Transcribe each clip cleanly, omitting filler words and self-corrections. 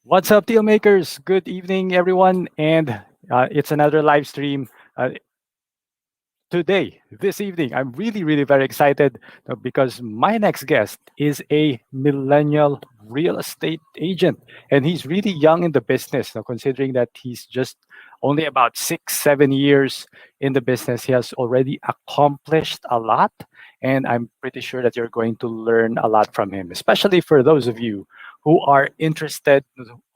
What's up, deal makers? Good evening, everyone. And it's another live stream today, this evening. I'm really very excited because my next guest is a millennial real estate agent. And he's really young in the business, considering that he's just only about 6, 7 years in the business. He has already accomplished a lot. And I'm pretty sure that you're going to learn a lot from him, especially for those of you who are interested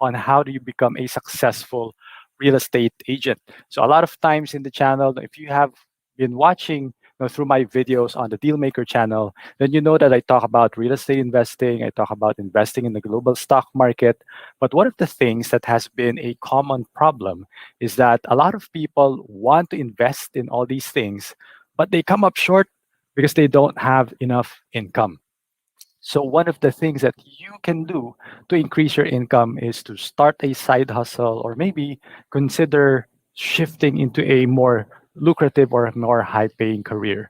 on how do you become a successful real estate agent. So a lot of times in the channel, if you have been watching through my videos on the Dealmaker channel, then you know that I talk about real estate investing. I talk about investing in the global stock market. But one of the things that has been a common problem is that a lot of people want to invest in all these things, but they come up short because they don't have enough income. So one of the things that you can do to increase your income is to start a side hustle or maybe consider shifting into a more lucrative or more high paying career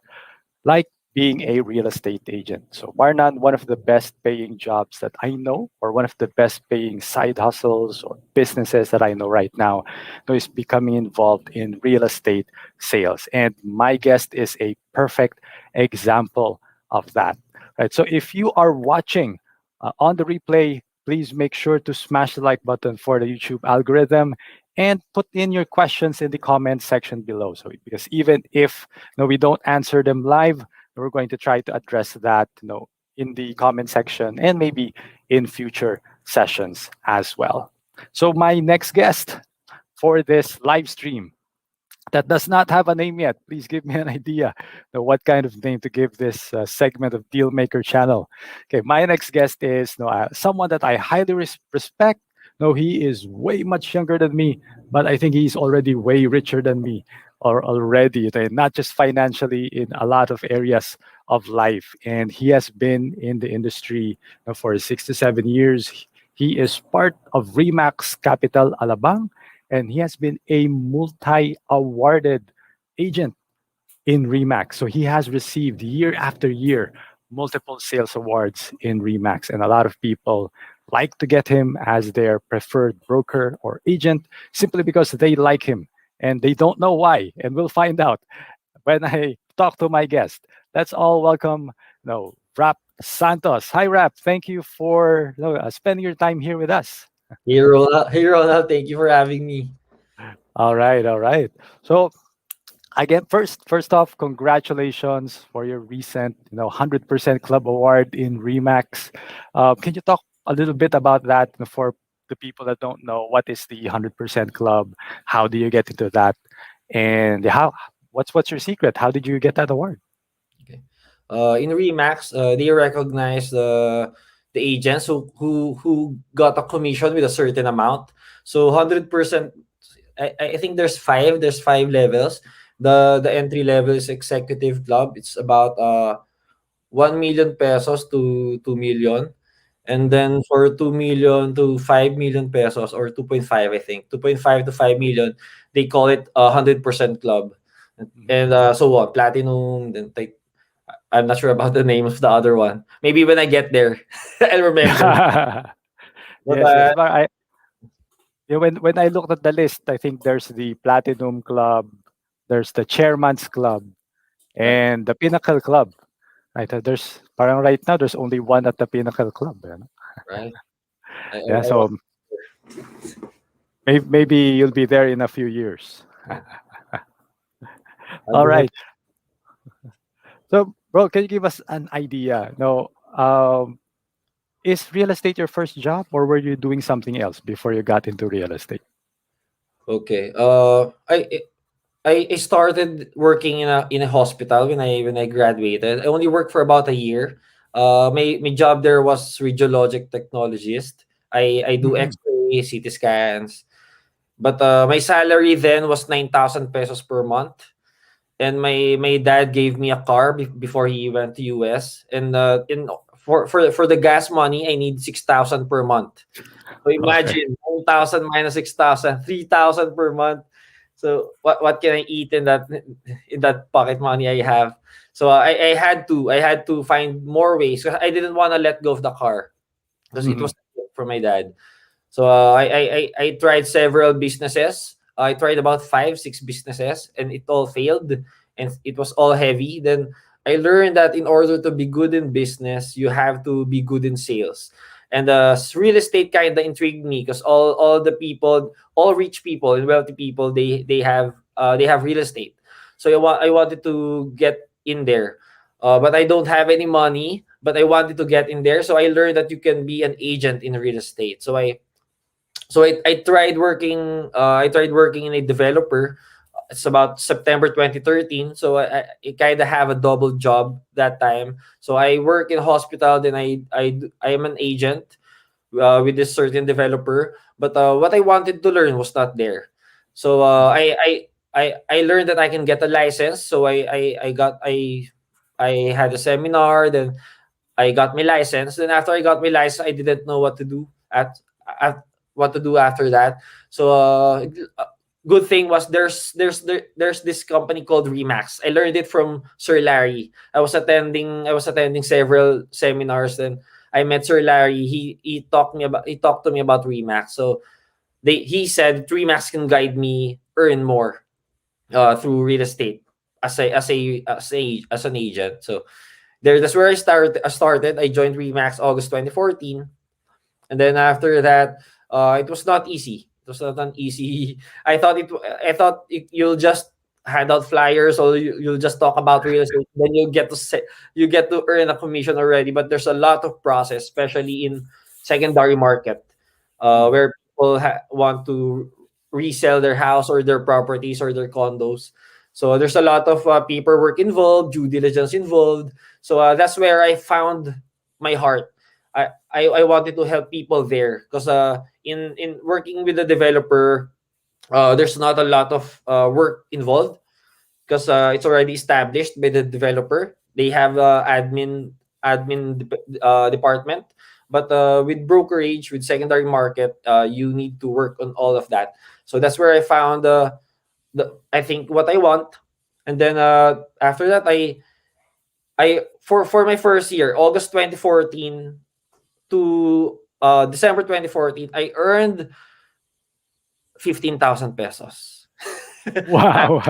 like being a real estate agent. So, bar none, one of the best paying jobs that I know, or one of the best paying side hustles or businesses that I know right now, is becoming involved in real estate sales. And my guest is a perfect example of that. Right. So, if you are watching on the replay, please make sure to smash the like button for the YouTube algorithm and put in your questions in the comment section below. So, because even if no, we don't answer them live. We're going to try to address that, in the comment section and maybe in future sessions as well. So my next guest for this live stream that does not have a name yet, please give me an idea what kind of name to give this segment of Dealmaker channel. Okay, my next guest is someone that I highly respect. No, he is way much younger than me, but I think he's already way richer than me or already, not just financially, in a lot of areas of life. And he has been in the industry for 6 to 7 years. He is part of Remax Capital Alabang, and he has been a multi-awarded agent in Remax. So he has received year after year multiple sales awards in Remax, and a lot of people like to get him as their preferred broker or agent simply because they like him and they don't know why. And we'll find out when I talk to my guest. Let's all welcome Rap Santos. Hi, Rap. Thank you for spending your time here with us. Hey Ronald, thank you for having me. All right, all right. So again, first off, congratulations for your recent 100% club award in Remax. Can you talk a little bit about that for the people that don't know what is the 100% club? How do you get into that? And what's your secret? How did you get that award? Okay. In Remax, they recognize the agents who got a commission with a certain amount. So 100%. I think there's five levels. The entry level is executive club. It's about 1 million pesos to 2 million. And then for 2 million to 5 million pesos, or 2.5, I think 2.5 to 5 million, they call it 100% club. Mhm. And so on, platinum. Then I'm not sure about the name of the other one. Maybe when I get there, I'll remember. But Yes, yes. But when I looked at the list, I think there's the Platinum Club, there's the Chairman's Club, right, and the Pinnacle Club. Right? There's parang right now there's only one at the Pinnacle Club. right. I, Yeah, I, I so was maybe you'll be there in a few years. right. I'll All bring it. right. So, bro, can you give us an idea? No, is real estate your first job, or were you doing something else before you got into real estate? Okay. I started working in a hospital when I graduated. I only worked for about a year. My job there was radiologic technologist. I do Mhm. X-ray, CT scans. But my salary then was 9,000 pesos per month. And my dad gave me a car before he went to US. And in for the gas money, I need 6,000 per month. So Okay. imagine 1,000 minus 6,000, 3,000 per month. So what can I eat in that pocket money I have? So I had to find more ways, 'cause I didn't want to let go of the car because it Mhm. was a gift from my dad. So I tried several businesses. I tried about 5 6 businesses, and it all failed, and it was all heavy. Then I learned that in order to be good in business, you have to be good in sales. And real estate kind of intrigued me because all the people, all rich people and wealthy people, they have real estate. So I wanted to get in there, but I don't have any money. But I wanted to get in there, so I learned that you can be an agent in real estate. I tried working. I tried working in a developer. It's about September 2013. So I kind of have a double job that time. So I work in hospital. Then I am an agent with this certain developer. But what I wanted to learn was not there. So I learned that I can get a license. So I had a seminar. Then I got my license. Then after I got my license, I didn't know what to do at what to do after that. So good thing was there's this company called Remax. I learned it from Sir Larry. I was attending several seminars. Then I met Sir Larry. He talked to me about Remax. So he said Remax can guide me earn more through real estate as an agent. So that's where I started. I joined Remax August 2014. And then after that, it was not easy. It was not an easy. You'll just hand out flyers, or you'll just talk about real estate. Then you get to earn a commission already. But there's a lot of process, especially in secondary market, Mhm. where people want to resell their house or their properties or their condos. So there's a lot of paperwork involved, due diligence involved. So that's where I found my heart. I wanted to help people there because in working with a developer, there's not a lot of work involved because it's already established by the developer. They have department, but with brokerage, with secondary market, you need to work on all of that. So that's where I found I think what I want. And then after that, for my first year, August 2014 to December 2014, I earned 15,000 pesos. Wow.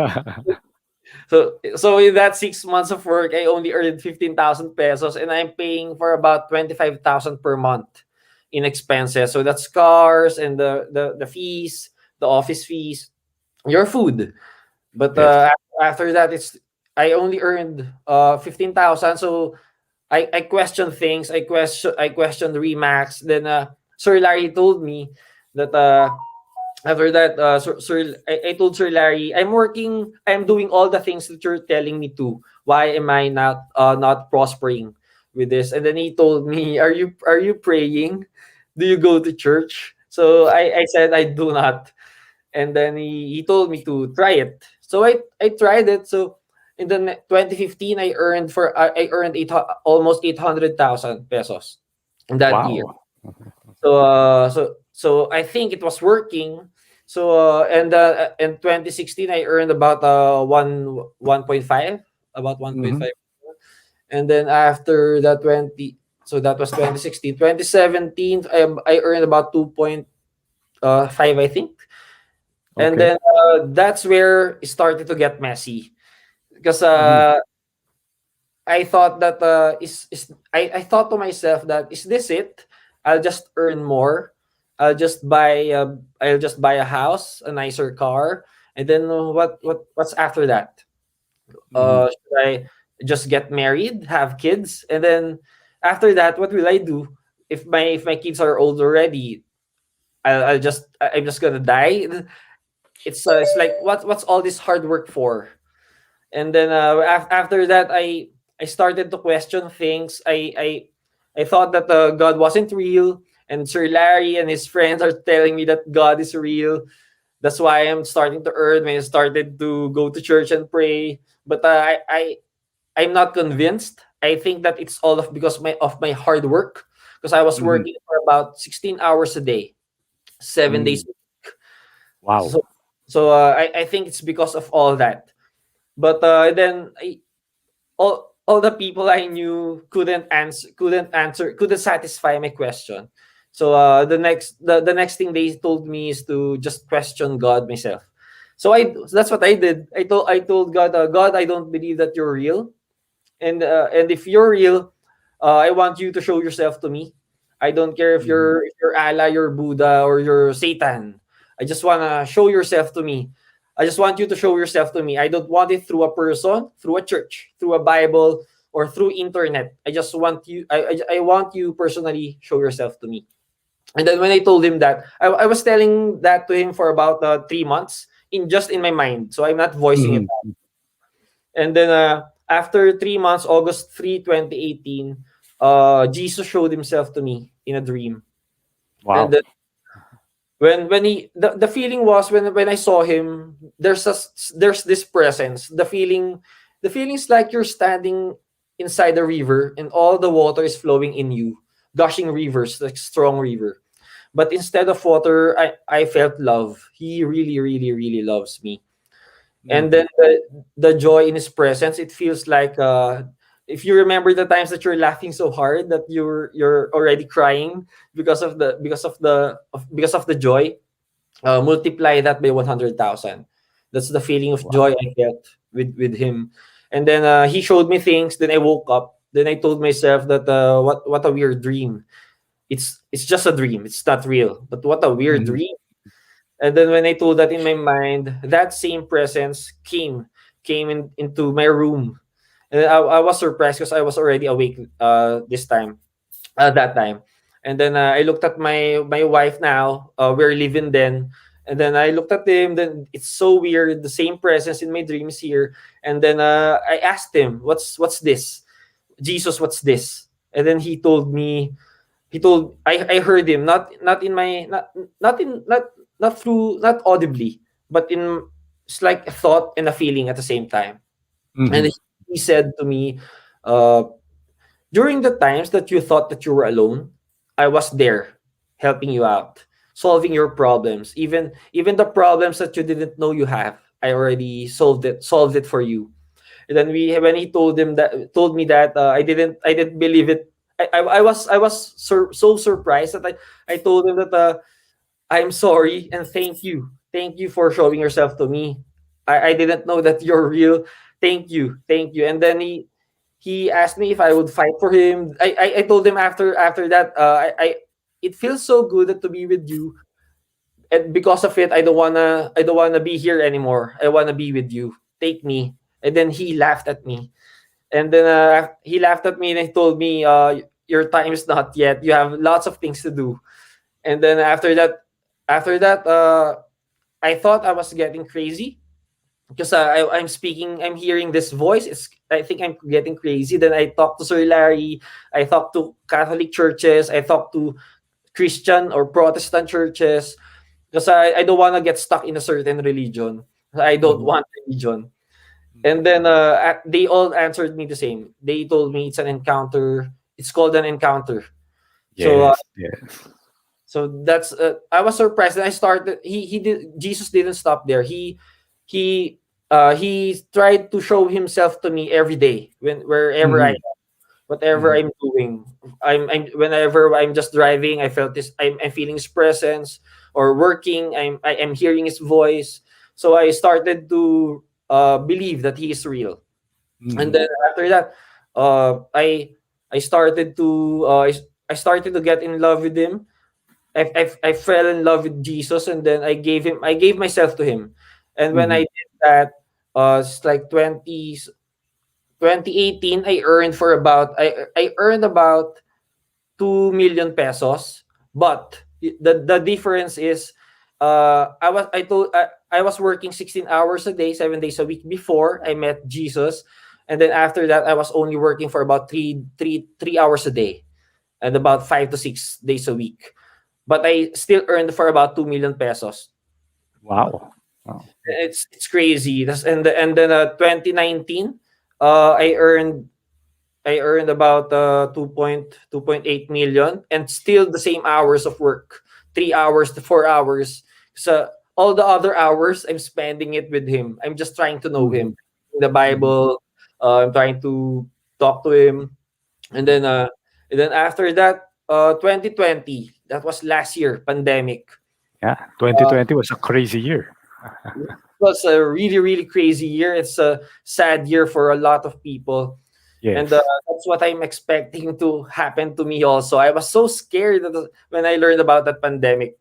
So in that 6 months of work, I only earned 15,000 pesos, and I'm paying for about 25,000 per month in expenses. So that's cars and the fees, the office fees, your food. But Yes. after that, I only earned 15,000. So I question things. I question Remax. Then Sir Larry told me that after that, I told Sir Larry, I'm doing all the things that you're telling me to. Why am I not prospering with this? And then he told me, are you praying? Do you go to church? So I said I do not. And then he told me to try it. So I tried it. So in the 2015, I earned almost 800,000 pesos in that year. Wow. So I think it was working. So and in 2016 I earned about 1.5, about Hmm. 1.5. And then after that 20 so that was 2016. 2017 I earned about 2.5, I think. And Okay. then that's where it started to get messy because Hmm. I thought that I thought to myself that is this it? I'll just earn more. I'll just buy a house, a nicer car, and then what's after that? Hmm. Should I just get married, have kids, and then after that, what will I do? If my kids are old already, I'm just gonna die. It's like what's all this hard work for? And then after that I started to question things. I thought that God wasn't real, and Sir Larry and his friends are telling me that God is real. That's why I'm starting to earn when I started to go to church and pray. But I'm not convinced. I think that it's all of because of my hard work, because I was Hmm. working for about 16 hours a day, 7 days. Mm. Wow. So I think it's because of all that. But then all the people I knew couldn't satisfy my question. So the next thing they told me is to just question God myself. So that's what I did. I told God, God, I don't believe that you're real, and if you're real, I want you to show yourself to me. I don't care Mhm. if you're Allah, you're Buddha, or you're Satan. I just wanna show yourself to me. I just want you to show yourself to me. I don't want it through a person, through a church, through a Bible, or through internet. I just want you. I want you personally show yourself to me. And then when I told him that, I was telling that to him for about 3 months in my mind. So I'm not voicing it. Mhm. And then after 3 months, August 3, 2018, Jesus showed himself to me in a dream. And Wow. then when he the feeling was when I saw him, there's this presence. The feeling's like you're standing inside a river and all the water is flowing in you, gushing rivers, like strong river. But instead of water, I felt love. He really, really, really loves me. And Mhm. then the joy in his presence, it feels like if you remember the times that you're laughing so hard that you're already crying because of the joy, multiply that by 100,000. That's the feeling of Wow. joy I felt with him. And then he showed me things. Then I woke up. Then I told myself that what a weird dream. It's just a dream. It's not real. But what a weird Mhm. dream. And then when I told that in my mind, that same presence came into my room. And I was surprised because I was already awake this time that time. And then I looked at my wife now. We're living then. And then I looked at him. Then it's so weird. The same presence in my dreams here. And then I asked him, "What's this, Jesus? What's this?" And then he told me. He told I heard him not in my not in not through not audibly, but in it's like a thought and a feeling at the same time. And Mhm. he said to me, uh, during the times that you thought that you were alone, I was there helping you out, solving your problems. Even the problems that you didn't know you have, I already solved it for you. And then when he told me that, I didn't believe it. I was so surprised that I told him that I'm sorry and thank you for showing yourself to me. I didn't know that you're real. Thank you. And then he asked me if I would fight for him. I told him after that, it feels so good to be with you, and because of it, I don't wanna be here anymore. I wanna be with you. Take me. And then he laughed at me. And then he laughed at me and he told me, your time is not yet. You have lots of things to do. And then after that, I thought I was getting crazy because I'm hearing this voice. I think I'm getting crazy. Then I talked to Sir Larry. I talked to Catholic churches. I talked to Christian or Protestant churches because I don't want to get stuck in a certain religion. I don't Mhm. want religion. And Mhm. then they all answered me the same. They told me it's an encounter. It's called an encounter. So Yes. Yes. that's I was surprised. And I started. He did. Jesus didn't stop there. He he tried to show himself to me every day wherever I Mhm. am, whatever Mhm. I'm doing. I'm whenever I'm just driving. I felt this. I'm feeling his presence, or working. I am hearing his voice. So I started to believe that he is real. And Mhm. then after that, I started to I started to get in love with him. I fell in love with Jesus, and then I gave myself to him. And when I Mhm. did that, it's like 2018, I earned about 2 million pesos. But the difference is, I was working 16 hours a day, 7 days a week before I met Jesus. And then after that, I was only working for about 3 hours a day and about 5 to 6 days a week. But I still earned for about 2 million pesos. Wow. Wow. It's crazy. And then 2019, I earned about 2.8 million, and still the same hours of work, 3 hours to 4 hours. So all the other hours I'm spending it with him. I'm just trying to know him, Mhm. in the Mhm. Bible. I'm trying to talk to him. And then after that, 2020. That was last year, pandemic. Yeah, Uh, 2020 was a crazy year. it was a really, really crazy year. It's a sad year for a lot of people. And Yes. that's what I'm expecting to happen to me also. I was so scared when I learned about that pandemic,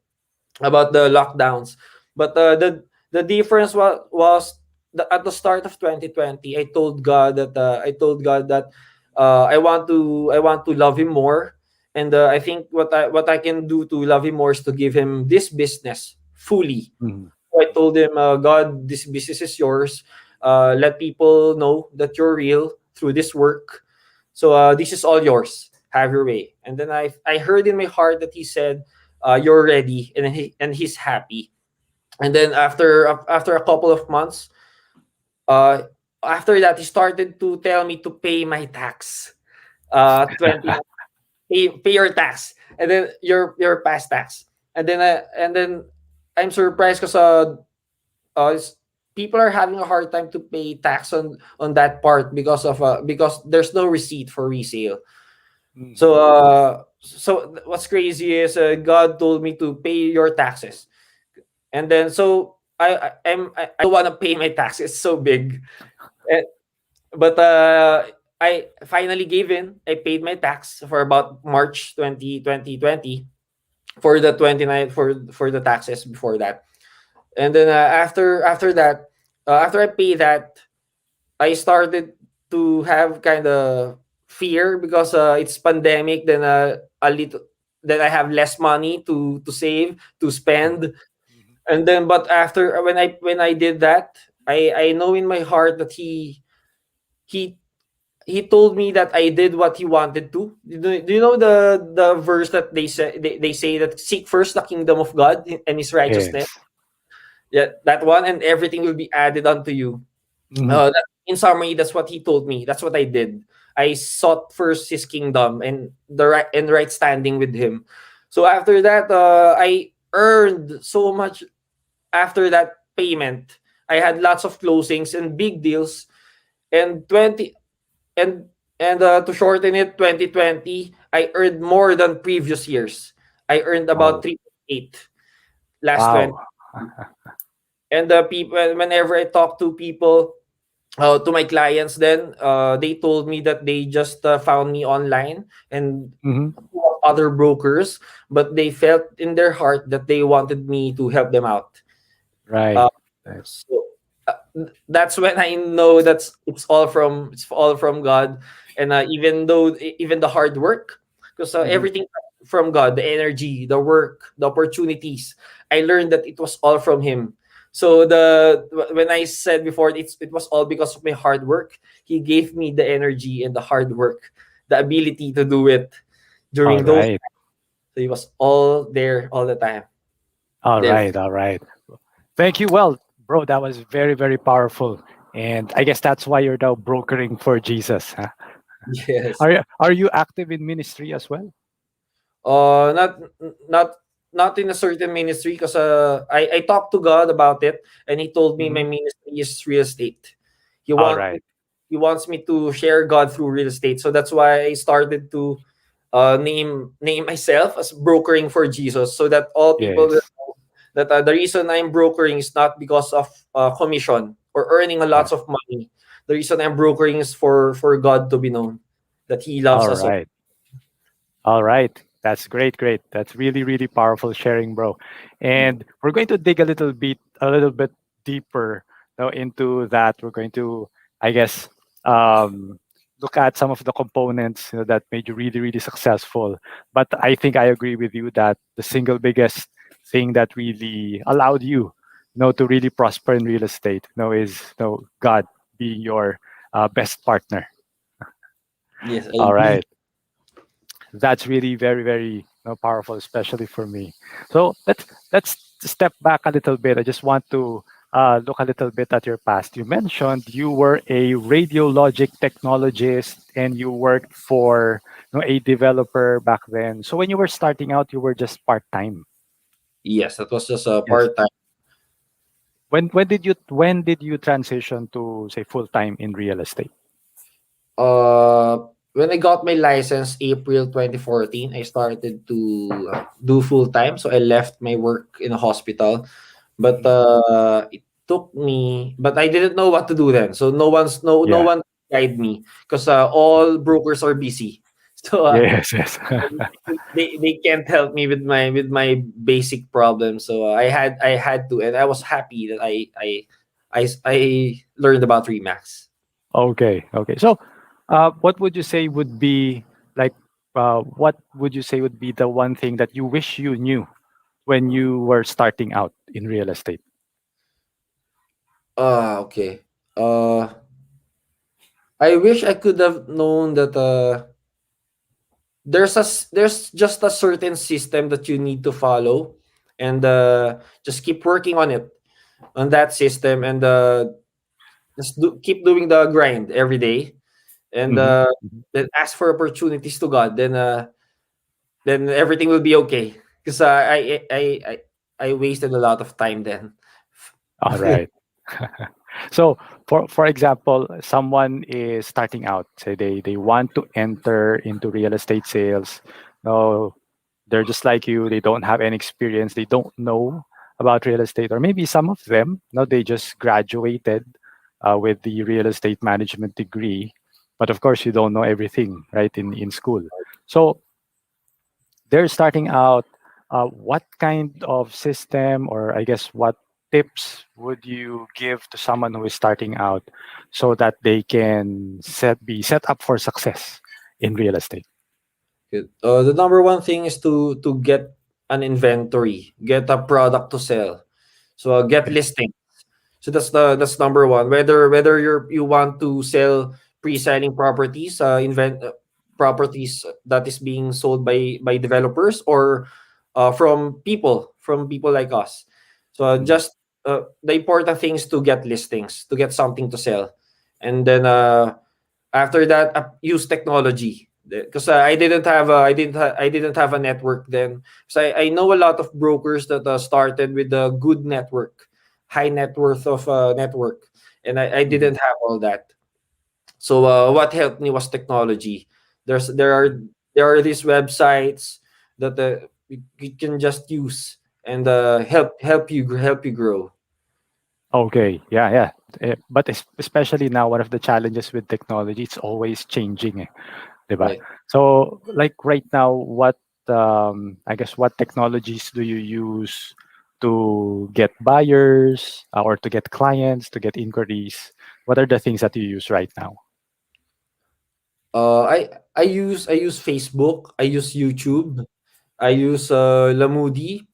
about the lockdowns. But the difference was at the start of 2020, I told God that I want to love Him more, and I think what I can do to love Him more is to give Him this business fully. Mhm. So I told Him, God, this business is yours. Let people know that you're real through this work. So this is all yours. Have your way. And then I heard in my heart that He said, "You're ready," and He's happy. And then after a couple of months, uh, after that, He started to tell me to pay my tax. 20 pay your tax, and then your past tax. And then I'm surprised because s- people are having a hard time to pay tax on that part because there's no receipt for resale. Mm. So what's crazy is God told me to pay your taxes, and then so I don't want to pay my tax. It's so big, Eh, but I finally gave in. I paid my tax for about March 2020 for the 29 for the taxes before that. And then after that, after I pay that, I started to have kind of fear because it's pandemic. Then a little, then I have less money to save to Mhm. spend. Mhm. And then, but after when I did that, I know in my heart that he he told me that I did what he wanted to. Do you know the verse that they say that seek first the kingdom of God and His righteousness? Yes. Yeah, that one, and everything will be added unto you. Mhm. In summary, that's what he told me. That's what I did. I sought first his kingdom and the right standing with him. So after that, I earned so much after that payment. I had lots of closings and big deals. And 20 and to shorten it, 2020, I earned more than previous years. I earned about Wow. 3.8 last 20. Wow. And the people, whenever I talk to people, to my clients, then they told me that they just found me online and Mhm. other brokers, but they felt in their heart that they wanted me to help them out. Right. uh, Right. so that's when I know it's all from God. And even though even the hard work, because Mhm. everything from God, the energy, the work, the opportunities, I learned that it was all from Him. So when I said before, it was all because of my hard work. He gave me the energy and the hard work, the ability to do it All during those. right. So He was all there all the time. All There. right. All right. Thank you. Well, bro, that was very, very powerful. And I guess that's why you're now brokering for Jesus. Huh? Yes. Are you active in ministry as well? Not not not in a certain ministry because I talked to God about it, and He told me my Hmm. ministry is real estate. He All want right. He wants me to share God through real estate. So that's why I started to name myself as brokering for Jesus, so that all people will Yes. know that the reason I'm brokering is not because of commission or earning a Yeah. lots of money. The reason I'm brokering is for God to be known, that He loves All us so. right. All right. That's great. Great. That's really, really powerful sharing, bro. And we're going to dig a little bit deeper now into that. We're going to, I guess, um, look at some of the components that made you really, really successful. But I think I agree with you that the single biggest thing that really allowed you to really prosper in real estate, is God being your best partner. Yes, I All agree. right. That's really very, very powerful, especially for me. So let's step back a little bit. I just want to look a little bit at your past. You mentioned you were a radiologic technologist and you worked for a developer back then. So when you were starting out, you were just part time. Yes, that was just a Yes. part time. When did you transition to say full time in real estate? Uh, when I got my license April 2014, I started to do full time. So I left my work in a hospital, but Mhm. it took me. But I didn't know what to do then. So no Yeah. one guide me because all brokers are busy. So Yes. Yes. they can't help me with my basic problems. So I had to, and I was happy that I learned about Remax. Okay. Okay. So, what would you say would be like? What would you say would be the one thing that you wish you knew when you were starting out in real estate? Okay. Uh, I wish I could have known that there's just a certain system that you need to follow, and just keep working on it, on that system, and keep doing the grind every day, and Hmm. Hmm. then ask for opportunities to God. Then everything will be okay. Because I wasted a lot of time then. All right. So, for example, someone is starting out. Say they want to enter into real estate sales. No, they're just like you. They don't have any experience. They don't know about real estate, or maybe some of them. No, they just graduated with the real estate management degree, but of course, you don't know everything, right? In school, so they're starting out. What kind of system, or I guess, what tips would you give to someone who is starting out so that they can be set up for success in real estate? Good. The number one thing is to get an inventory, get a product to sell. So get Okay. listing. So that's number one. Whether you want to sell pre-selling properties, invent properties that is being sold by developers, or from people like us. So Mhm. just the important thing is to get listings, to get something to sell, and then after that, use technology. Because I didn't have a network then. So I know a lot of brokers that started with a good network, high net worth of network, and I Mhm. didn't have all that. So what helped me was technology. There's there are these websites that you can just use, and help you grow. Okay, yeah, yeah. But especially now, one of the challenges with technology, it's always changing, diba? Right. So, like right now, what I guess, what technologies do you use to get buyers, or to get clients, to get inquiries? What are the things that you use right now? I use Facebook. I use YouTube. I use Lamudi,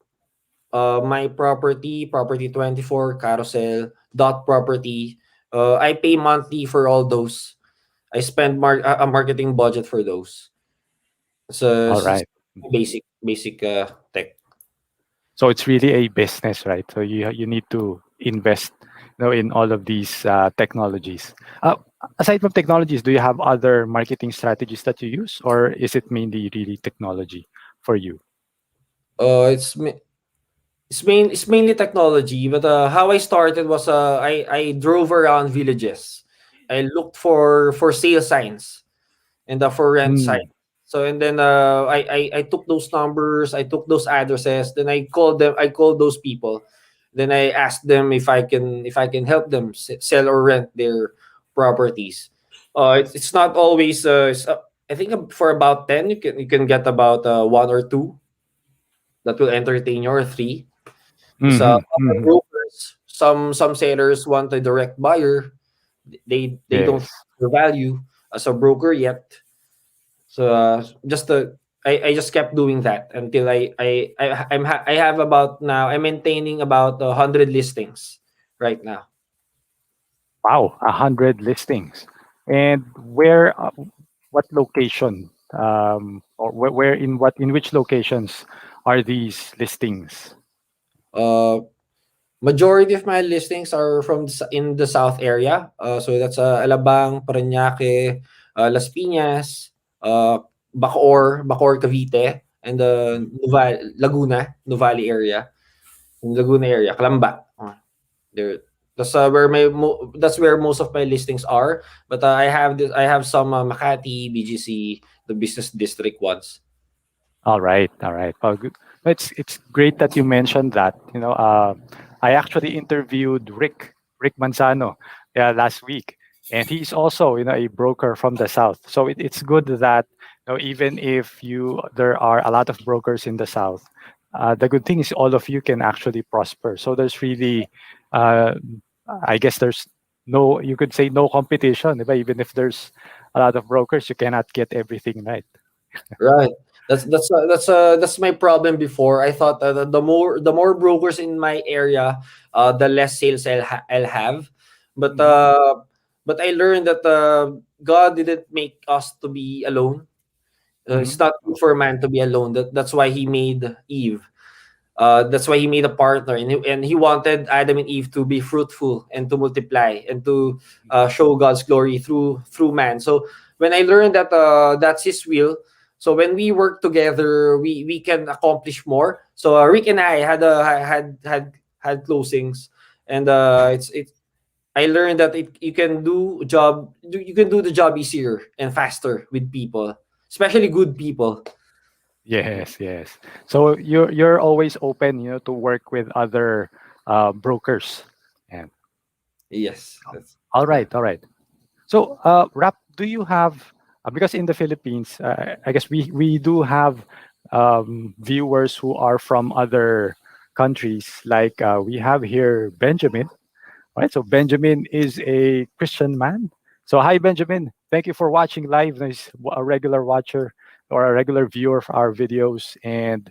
my property, property 24, carousel, dot property. I pay monthly for all those. I spend a marketing budget for those. So All it's right. Mhm. basic tech. So it's really a business, right? So you need to invest, in all of these technologies. Aside from technologies, do you have other marketing strategies that you use, or is it mainly really technology for you? It's it's mainly technology, but how I started was I drove around villages. I looked for sale signs and for rent Mm. signs. So and then I took those numbers, I took those addresses, then I called those people. Then I asked them if I can help them sell or rent their properties. It's not always I think for about 10 you can get about one or two that will entertain you, or three. Because Hmm. other Hmm. brokers, some sellers want a direct buyer. They don't Yes. have the value as a broker yet. So I just kept doing that until I have about now I'm maintaining about 100 listings right now. Wow, 100 listings. And what location, or in which locations are these listings? Uh, Majority of my listings are from in the south area. So that's Alabang, Parañaque, Las Piñas, uh, Bacoor, Cavite, and Laguna, Nuvali area, in Laguna area, Calamba. There. That's where most of my listings are. But I have some Makati, BGC, the business district ones. All right, all right. Well, good. It's great that you mentioned that. I actually interviewed Rick Manzano, yeah, last week, and he's also a broker from the south. So it's good that even if there are a lot of brokers in the south, the good thing is all of you can actually prosper. So there's really, uh, I guess there's no, you could say no competition. Diba? Even if there's a lot of brokers, you cannot get everything right. Right. That's my problem before. I thought the more brokers in my area, the less sales I'll have. But Mhm. uh, but I learned that God didn't make us to be alone. It's Mhm. not good for man to be alone. That's why He made Eve. That's why He made a partner, and He wanted Adam and Eve to be fruitful and to multiply and to show God's glory through man. So when I learned that that's His will, so when we work together, we can accomplish more. So Rick and I had closings, and it's I learned that you can you can do the job easier and faster with people, especially good people. Yes, yes. So you're always open, to work with other brokers. And Yes, that's all right, all right. So, Rap, do you have because in the Philippines, I guess we do have viewers who are from other countries. Like we have here Benjamin. All right, so Benjamin is a Christian man. So hi, Benjamin. Thank you for watching live. He's a regular watcher or a regular viewer of our videos, and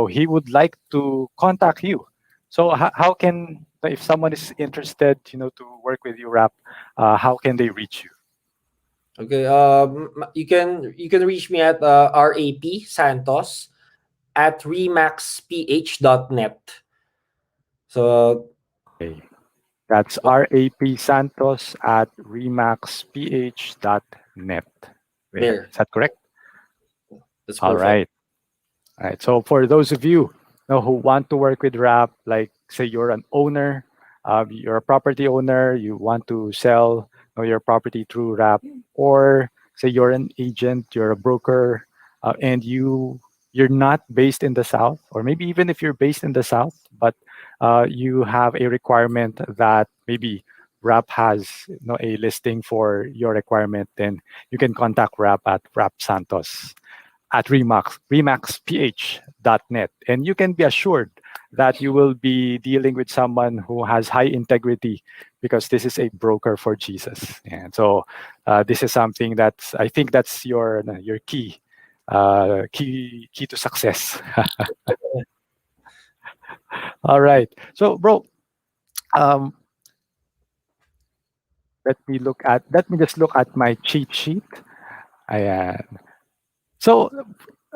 he would like to contact you. So how can if someone is interested, to work with you, Rap, how can they reach you? okay. You can reach me at Rap Santos at remaxph.net. So Okay, that's rapsantos at remaxph.net. Wait, there, is that correct? that's All perfect. right. All right. So for those of you, who want to work with Rap, like say you're an owner, you're a property owner, you want to sell your property through Rap, or say you're an agent, you're a broker, and you're not based in the South, or maybe even if you're based in the South, but you have a requirement that maybe Rap has a listing for your requirement, then you can contact Rap at Rap Santos at remaxph.net. And you can be assured that you will be dealing with someone who has high integrity because this is a broker for Jesus. And so this is something that's, I think that's your key to success. All right. So, bro, um, let me just look at my cheat sheet. I, so,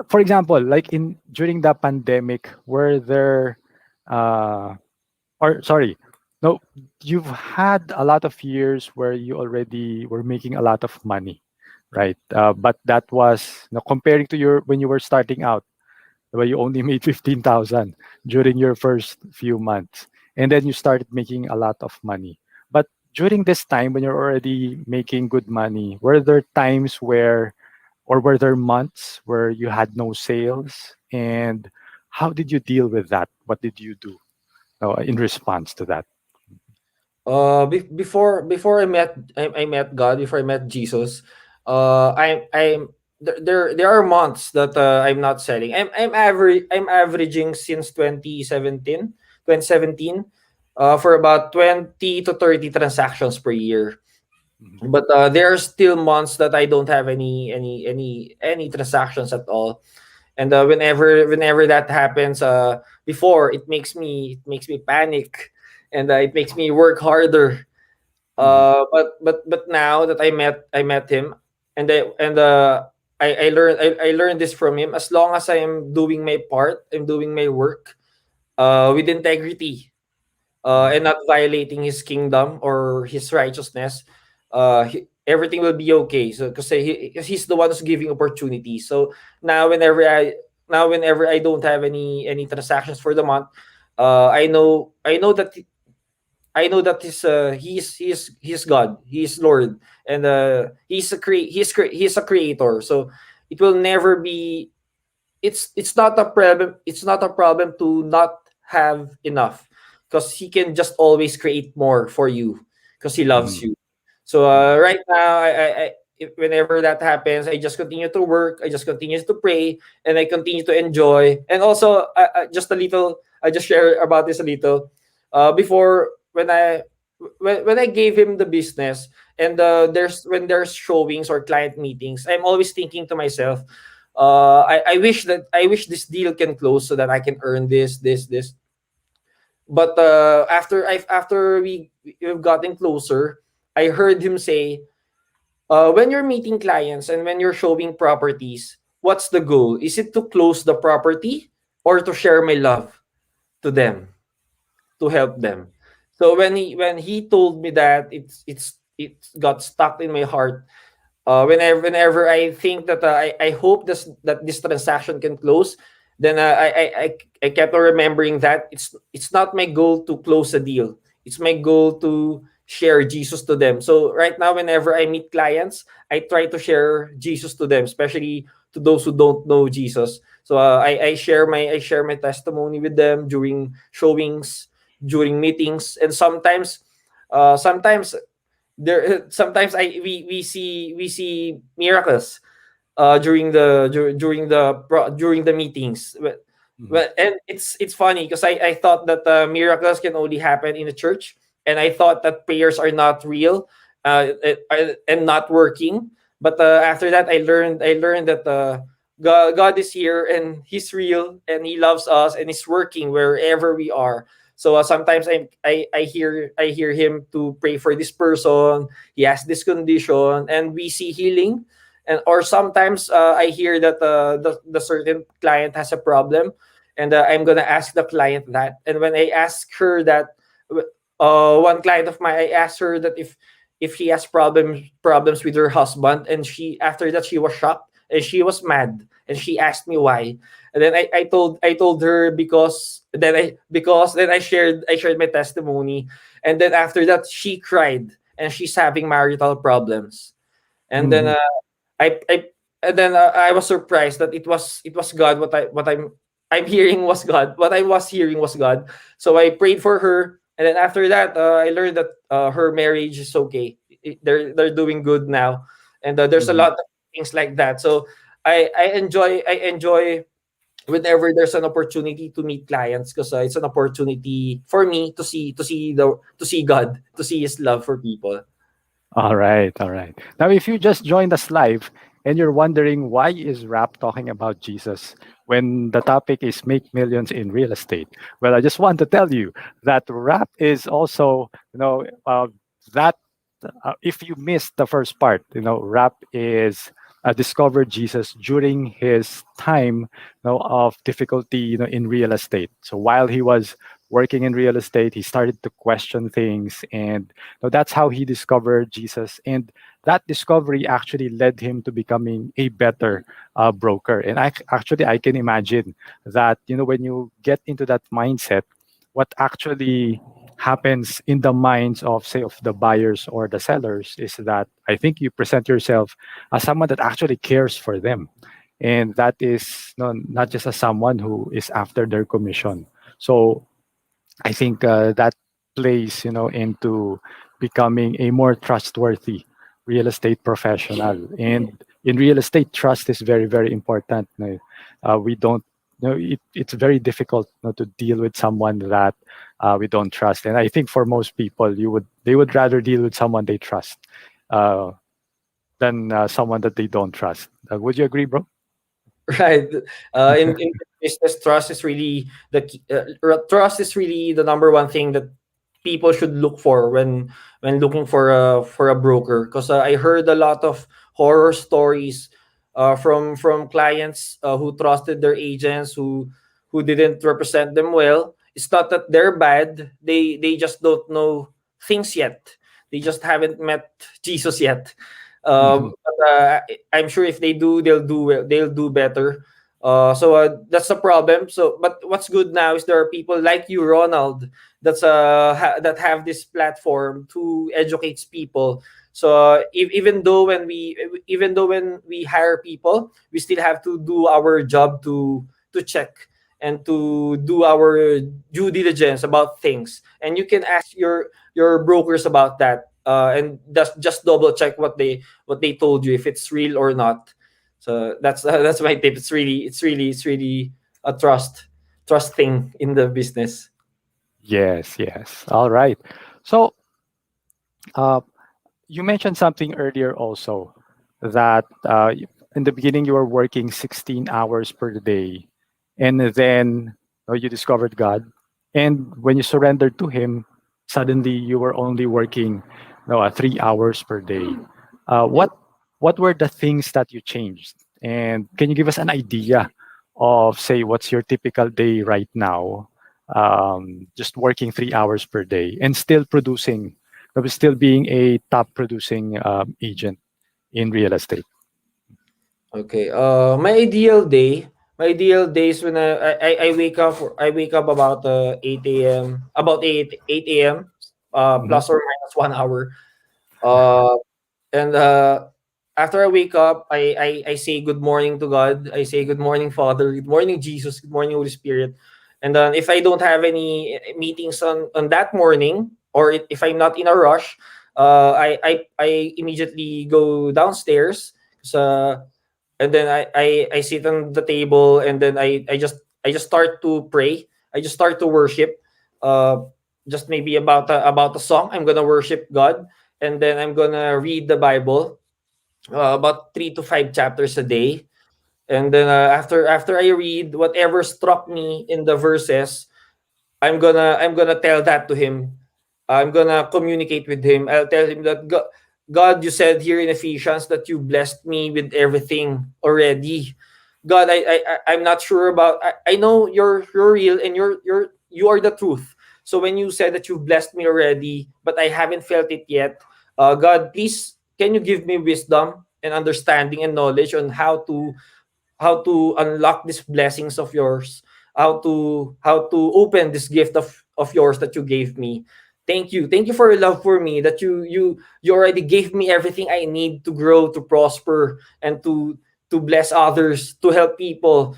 for example, like in during the pandemic, were there uh, or sorry, no, you've had a lot of years where you already were making a lot of money, right? But that was comparing to your when you were starting out, where you only made 15,000 during your first few months, and then you started making a lot of money. But during this time, when you're already making good money, were there times where, or were there months where you had no sales? And how did you deal with that? What did you do in response to that? Before I met God, before I met Jesus, I'm there are months that I'm not selling. I'm averaging since 2017 for about 20 to 30 transactions per year. Mhm. But there are still months that I don't have any transactions at all. And whenever that happens, before it makes me panic, and it makes me work harder. Mhm. But now that I met him, and I learned this from him. As long as I am doing my part, I'm doing my work with integrity, Mhm. and not violating his kingdom or his righteousness, everything will be okay. So because he's the one who's giving opportunities. So now whenever I don't have any transactions for the month, I know that I know that he's God, he's Lord, and he's a creator. So it will never be. It's not a problem. It's not a problem to not have enough, because he can just always create more for you because he loves Mhm. you. So Mhm. right now, whenever that happens, I just continue to work. I just continue to pray, and I continue to enjoy. And also, just a little. I just share about this a little. Before, when I gave him the business, and there's showings or client meetings, I'm always thinking to myself, I wish this deal can close so that I can earn this. But after we've gotten closer, I heard him say, when you're meeting clients and when you're showing properties, what's the goal? Is it to close the property or to share my love to them, to help them? So when he told me that, it got stuck in my heart. Whenever I think that, I hope this transaction can close, then I kept on remembering that it's not my goal to close a deal. It's my goal to share Jesus to them. So right now, whenever I meet clients, I try to share Jesus to them, especially to those who don't know Jesus. So I share my testimony with them during showings, during meetings, and sometimes there sometimes I we see miracles during the meetings. Mhm. Well, and it's funny because I thought that miracles can only happen in the church, and I thought that prayers are not real, and not working. But after that, I learned that God is here, and He's real, and He loves us, and He's working wherever we are. So sometimes I hear Him to pray for this person. He has this condition, and we see healing. And or sometimes I hear that the certain client has a problem, and I'm gonna ask the client that. And when I ask her that, one client of mine, I asked her that if she has problems with her husband, and she after that she was shocked and she was mad, and she asked me why. And then I told her, because then I shared my testimony, and then after that she cried, and she's having marital problems. And then Mhm. I and then I was surprised that it was God. I'm hearing was God. What I was hearing was God. So I prayed for her, and then after that, I learned that her marriage is okay. They're doing good now, and there's a Mhm. lot of things like that. So I enjoy whenever there's an opportunity to meet clients, because it's an opportunity for me to see God, to see His love for people. All right, all right. Now, if you just joined us live and you're wondering why is Rap talking about Jesus when the topic is make millions in real estate, well, I just want to tell you that Rap is also, that if you missed the first part, Rap is discovered Jesus during his time, of difficulty, in real estate. So while he was working in real estate, he started to question things, and that's how he discovered Jesus. And that discovery actually led him to becoming a better broker. And I can imagine that, when you get into that mindset, what actually happens in the minds of, say, of the buyers or the sellers is that I think you present yourself as someone that actually cares for them, and that is not just as someone who is after their commission. So I think that plays, into becoming a more trustworthy real estate professional. And in real estate, trust is very, very important. We don't, it's very difficult, to deal with someone that we don't trust. And I think for most people, they would rather deal with someone they trust uh, than someone that they don't trust. Would you agree, bro? Right. In business, trust is really the number one thing that people should look for when looking for a broker. Because I heard a lot of horror stories from clients who trusted their agents, who didn't represent them well. It's not that they're bad; they just don't know things yet. They just haven't met Jesus yet. Mhm. But I'm sure if they do, they'll do better. That's the problem. So, but what's good now is there are people like you, Ronald, that have this platform to educate people. So even though when we hire people, we still have to do our job to check and to do our due diligence about things. And you can ask your brokers about that, and just double check what they told you if it's real or not. So that's my tip. It's really a trust thing in the business. Yes, yes. All right. So, uh, you mentioned something earlier also that in the beginning you were working 16 hours per day, and then you discovered God, and when you surrendered to Him, suddenly you were only working 3 hours per day. Uh, Yep. what what were the things that you changed, and can you give us an idea of, say, what's your typical day right now, just working 3 hours per day and still producing, but still being a top producing agent in real estate? Okay. My ideal day is when I wake up about 8 a.m. About 8 a.m. Mhm. Plus or minus 1 hour. Uh, and After I wake up, I say good morning to God. I say good morning, Father. Good morning, Jesus. Good morning, Holy Spirit. And then if I don't have any meetings on that morning, or if I'm not in a rush, I immediately go downstairs. So and then I sit on the table, and then I just start to pray. I just start to worship. Uh, just maybe about a song. I'm gonna worship God, and then I'm gonna read the Bible, about 3 to 5 chapters a day. And then after I read whatever struck me in the verses, I'm gonna tell that to him. I'm gonna communicate with him. I'll tell him that God, you said here in Ephesians that you blessed me with everything already. God, I'm not sure about. I know you're real, and you are the truth. So when you said that you blessed me already, but I haven't felt it yet, God, please, can you give me wisdom and understanding and knowledge on how to unlock these blessings of yours, how to open this gift of yours that you gave me. Thank you for your love for me, that you already gave me everything I need to grow, to prosper, and to bless others, to help people.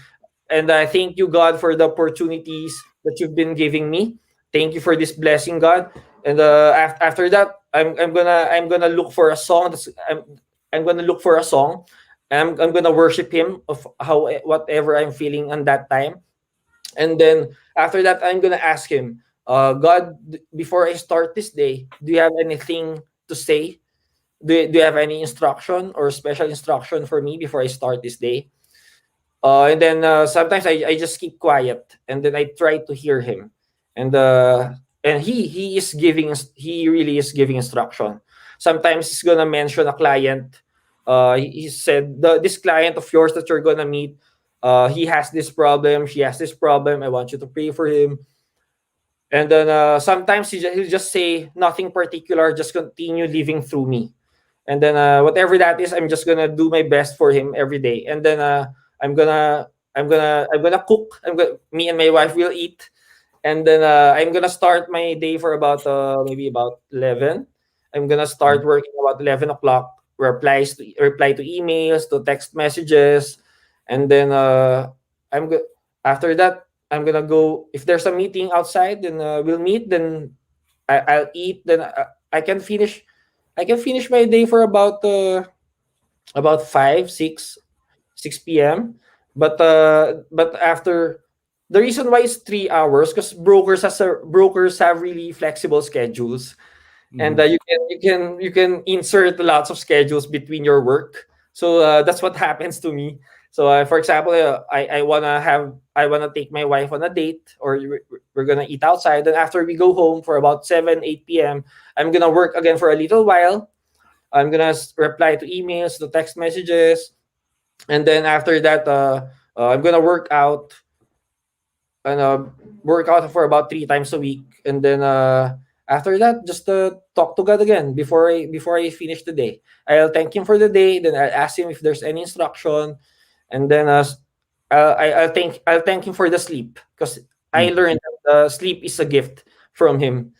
And I thank you, God, for the opportunities that you've been giving me. Thank you for this blessing, God. And after that, I'm gonna look for a song. I'm gonna look for a song. I'm gonna worship Him of how whatever I'm feeling on that time. And then after that, I'm gonna ask Him, God, before I start this day, do you have anything to say? Do you have any instruction or special instruction for me before I start this day? And then sometimes I just keep quiet, and then I try to hear him. And he really is giving instruction. Sometimes he's gonna mention a client. He said, this client of yours that you're gonna meet, he has this problem, she has this problem, I want you to pray for him. And then sometimes he'll just say nothing particular, just continue living through me. And then whatever that is, I'm just gonna do my best for him every day. And then I'm gonna I'm gonna cook. Me and my wife will eat. And then I'm gonna start my day for about maybe about 11. I'm gonna start Mhm. working about 11 o'clock. Reply to emails, to text messages. And then I'm go- after that, I'm gonna go. If there's a meeting outside, then we'll meet. Then I'll eat. Then I can finish my day for about 5 6 6 p.m. But after, the reason why it's 3 hours, because brokers have really flexible schedules. And Mhm. you can insert lots of schedules between your work. So that's what happens to me. So for example, I wanna take my wife on a date, or we're gonna eat outside. Then after we go home for about 7 8 p.m., I'm gonna work again for a little while. I'm gonna reply to emails, to text messages. And then after that, I'm gonna and work out for about 3 times a week. And then after that, just talk to God again before I finish the day. I'll thank Him for the day. Then I'll ask Him if there's any instruction. And then I'll thank him for the sleep, because I Mhm. learned that sleep is a gift from him,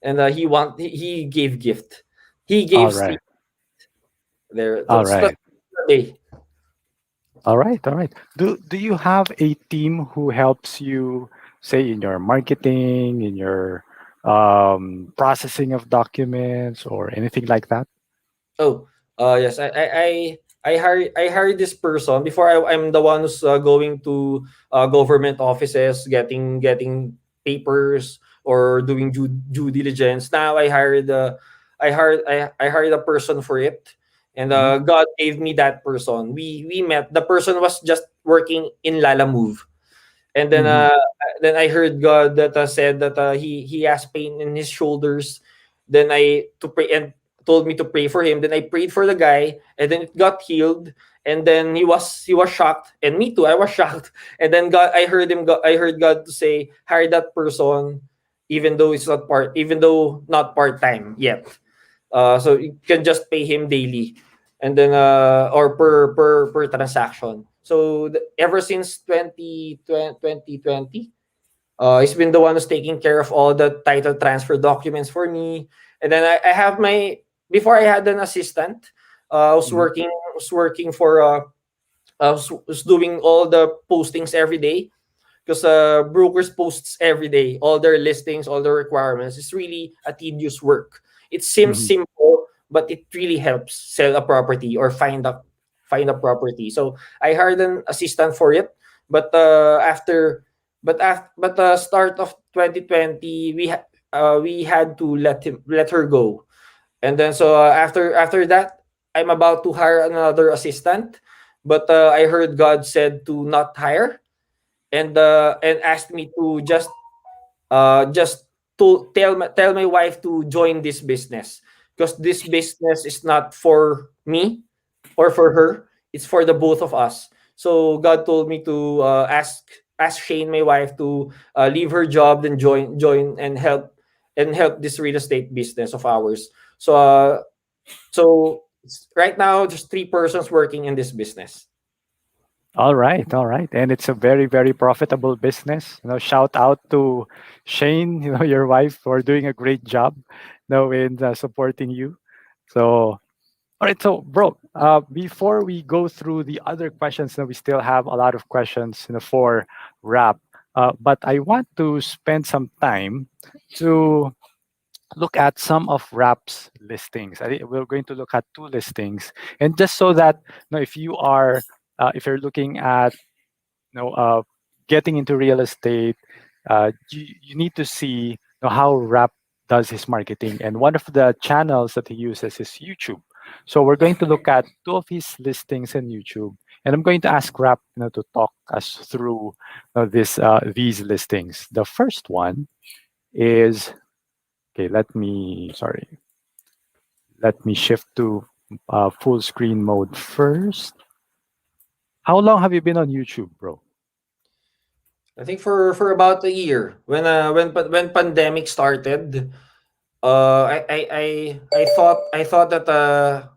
and he gave gift. He All gave right. sleep there. All That's right. the day. All right. All right. Do you have a team who helps you, say, in your marketing, in your processing of documents, or anything like that? Oh, yes. I hired this person before. I'm the one who's going to government offices, getting papers or doing due diligence. Now I hired a person for it, and Mm-hmm. God gave me that person. We met. The person was just working in Lala Move, and Mm-hmm. then I heard God that said that he has pain in his shoulders. Then I to pray and told me to pray for him. Then I prayed for the guy, and then it got healed. And then he was shocked, and me too. I was shocked. And then I heard God to say, hire that person, even though not part time yet. So you can just pay him daily, and then or per transaction. So ever since 2020, he's been the one who's taking care of all the title transfer documents for me. And then I have my before I had an assistant. I was Mm-hmm. working for was doing all the postings every day, because brokers posts every day all their listings, all their requirements. It's really a tedious work. It seems Mm-hmm. simple, but it really helps sell a property or find a property. So I hired an assistant for it, but but the start of 2020, we had to let her go. And then so after that, I'm about to hire another assistant, but I heard God said to not hire, and asked me to just to tell my wife to join this business, because this business is not for me or for her, it's for the both of us. So God told me to ask Shane, my wife, to leave her job, then join and help this real estate business of ours. So right now there's three persons working in this business. All right, all right, and it's a very, very profitable business. Shout out to Shane, your wife, for doing a great job, in supporting you. So, all right, so bro, before we go through the other questions, we still have a lot of questions, for Rap. But I want to spend some time to look at some of Rap's listings. I think we're going to look at two listings, and just so that, if you are, if you're looking at, getting into real estate, you need to see, how Rap does his marketing. And one of the channels that he uses is YouTube. So we're going to look at two of his listings in YouTube, and I'm going to ask Rap, to talk us through, these listings. The first one is, okay. Let me shift to full screen mode first. How long have you been on YouTube, bro? I think for about a year, when pandemic started, I thought that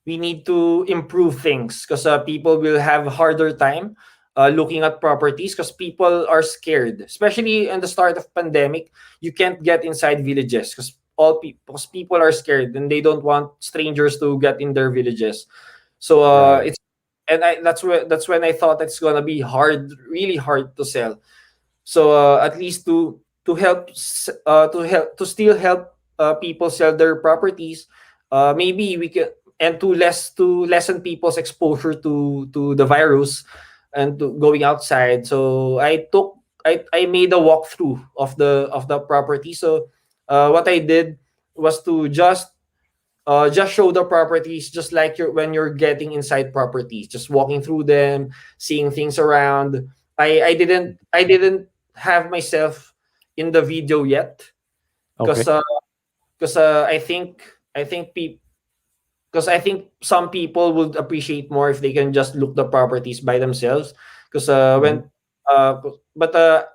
we need to improve things, because people will have harder time looking at properties, because people are scared, especially in the start of pandemic. You can't get inside villages, because people are scared, and they don't want strangers to get in their villages. So Right. it's and that's when I thought it's gonna be really hard to sell. So at least to still help people sell their properties, maybe we can, and to lessen people's exposure to the virus, and to going outside. So I made a walkthrough of the property. So what I did was to just show the properties, just like when you're getting inside properties, just walking through them, seeing things around. I didn't have myself in the video yet, because Okay. I think because I think some people would appreciate more if they can just look the properties by themselves. Because Mhm. when uh but uh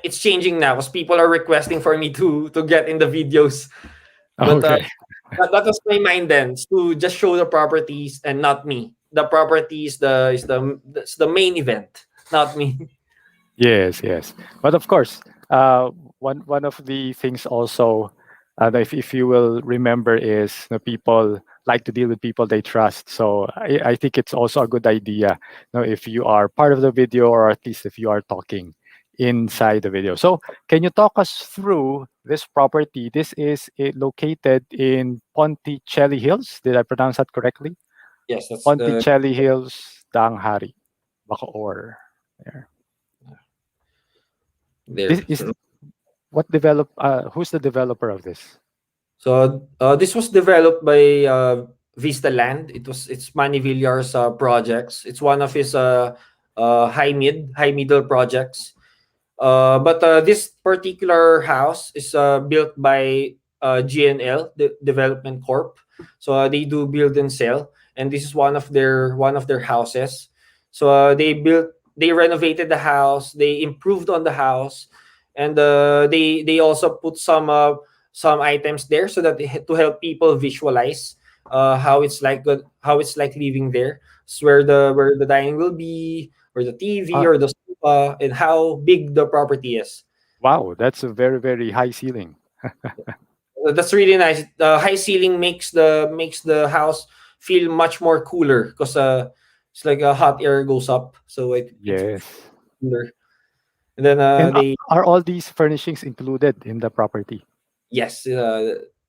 it's changing now, because people are requesting for me to get in the videos. But Okay. that was my mind then, is to just show the properties and not me. the property is the main event, not me. Yes, yes. But of course, one of the things also, if you will remember, is the people like to deal with people they trust. So I think it's also a good idea, if you are part of the video, or at least if you are talking inside the video. So can you talk us through this property? This is located in Ponticelli Hills. Did I pronounce that correctly? Yes, that's Ponticelli Hills, Danghari, Bacoor. There. This there. is what develop. Who's the developer of this? So this was developed by Vista Land. It's Manny Villar's projects. It's one of his high middle projects. But this particular house is built by GNL, the Development Corp. So they do build and sell, and this is one of their houses. So they renovated the house, they improved on the house, and they also put some items there so that to help people visualize how it's like living there. It's where the dining will be, or the TV, Uh, or the and how big the property is. wow, that's a very very high ceiling. That's really nice. The high ceiling makes the house feel much more cooler because it's like a hot air goes up, so it feels Yes. cooler. And then And they are all these furnishings included in the property? yes,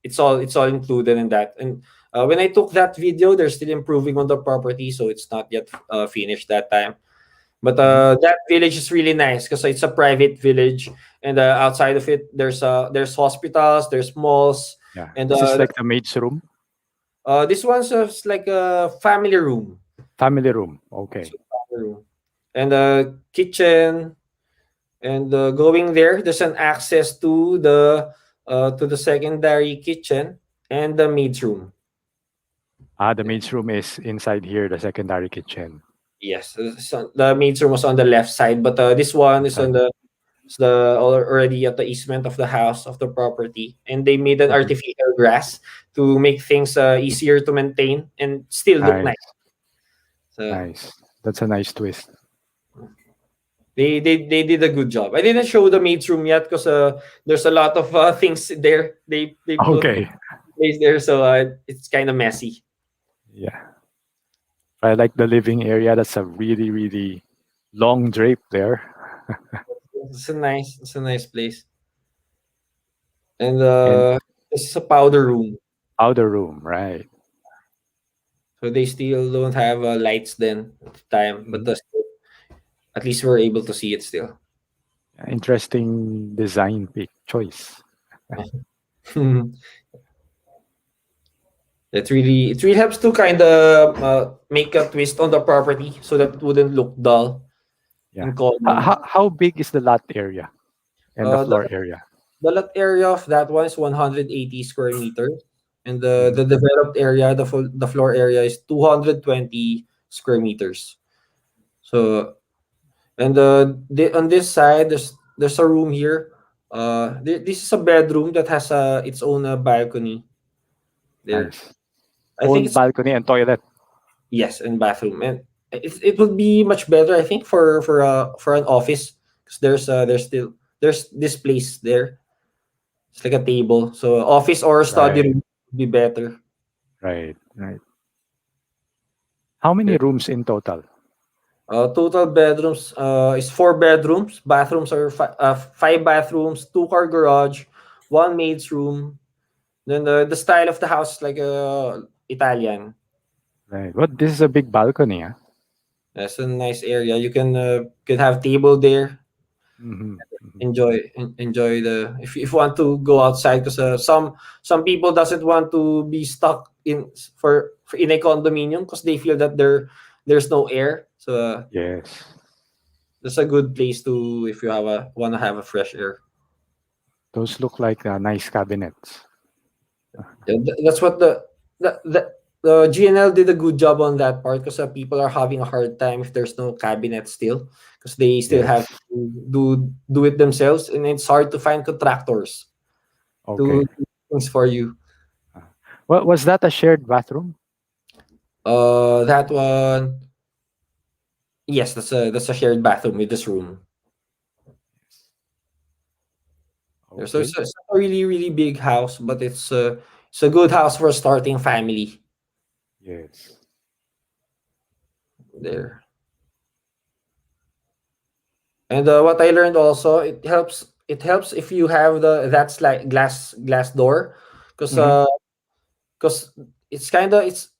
it's all included in that. And when I took that video, they're still improving on the property, so it's not yet finished that time. But Mhm. that village is really nice because it's a private village, and outside of it, there's hospitals, there's malls, Yeah. and This is like the maid's room, this one's like a family room. family room. It's Okay. a family room, and kitchen, and going there, there's an access to the secondary kitchen and the maid's room. Ah, the maid's room is inside here, the secondary kitchen. Yes, so the maid's room was on the left side, but this one is Inside. on already at the easement of the house of the property, and they made an Mhm. artificial grass to make things easier to maintain and still look nice. Nice, So nice. That's a nice twist. they did a good job. I didn't show the maid's room yet because there's a lot of things there they put Okay. place there, so it's kind of messy. Yeah. I like the living area. That's a really really long drape there. It's a nice place, and And this is a powder room, outer room, right? so they still don't have lights then at the time, but Mhm. at least we're able to see it still. Interesting design pick choice. It really helps to kind of make a twist on the property so that it wouldn't look dull Yeah. and common. How big is the lot area and the Uh, the, floor area? the lot area of that one is 180 square meters, and Mhm. the developed area, the floor area is 220 square meters. So, and on this side, there's a room here. This is a bedroom that has its own balcony there. Nice. I think Own it's balcony and toilet. yes, and bathroom, and it would be much better, I think, for an office because there's this place there. It's like a table, so office or study Right. room would be better. Right. Right. How many There. rooms in total? Total bedrooms is four bedrooms. Bathrooms are five bathrooms, two car garage, one maid's room. Then the style of the house is like Italian. Right. What? This is a big balcony, huh? That's a nice area. You can have table there. Hmm. Hmm. Enjoy the if you want to go outside because some people doesn't want to be stuck for in a condominium because they feel that there's no air, so Yes. that's a good place to if you have a want to have a fresh air. Those look like nice cabinets. Yeah, that's what the GNL did a good job on that part because people are having a hard time if there's no cabinet still because they still have Yes. to do it themselves, and it's hard to find contractors to Okay. do things for you. What was that? A shared bathroom? That one, yes, that's a shared bathroom with this room. Yeah, so Okay. it's a really really big house, but it's a good house for a starting family Yes. there. And what I learned also, it helps if you have the that's like glass door, because Mm-hmm. because it's kind of it's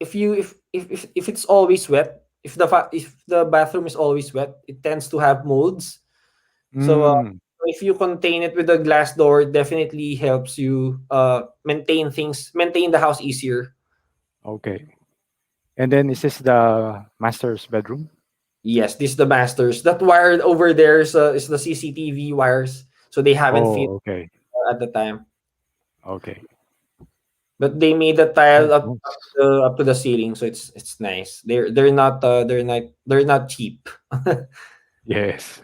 if you if it's always wet, if the bathroom is always wet, it tends to have molds. So Mm, if you contain it with a glass door, it definitely helps you maintain the house easier. okay. And then is this the master's bedroom? Yes, this is the masters. That wire over there is the CCTV wires, so they haven't fit Oh, okay. at the time. Okay. But they made the tile Oh, up to the ceiling, so it's nice. They're not cheap. yes.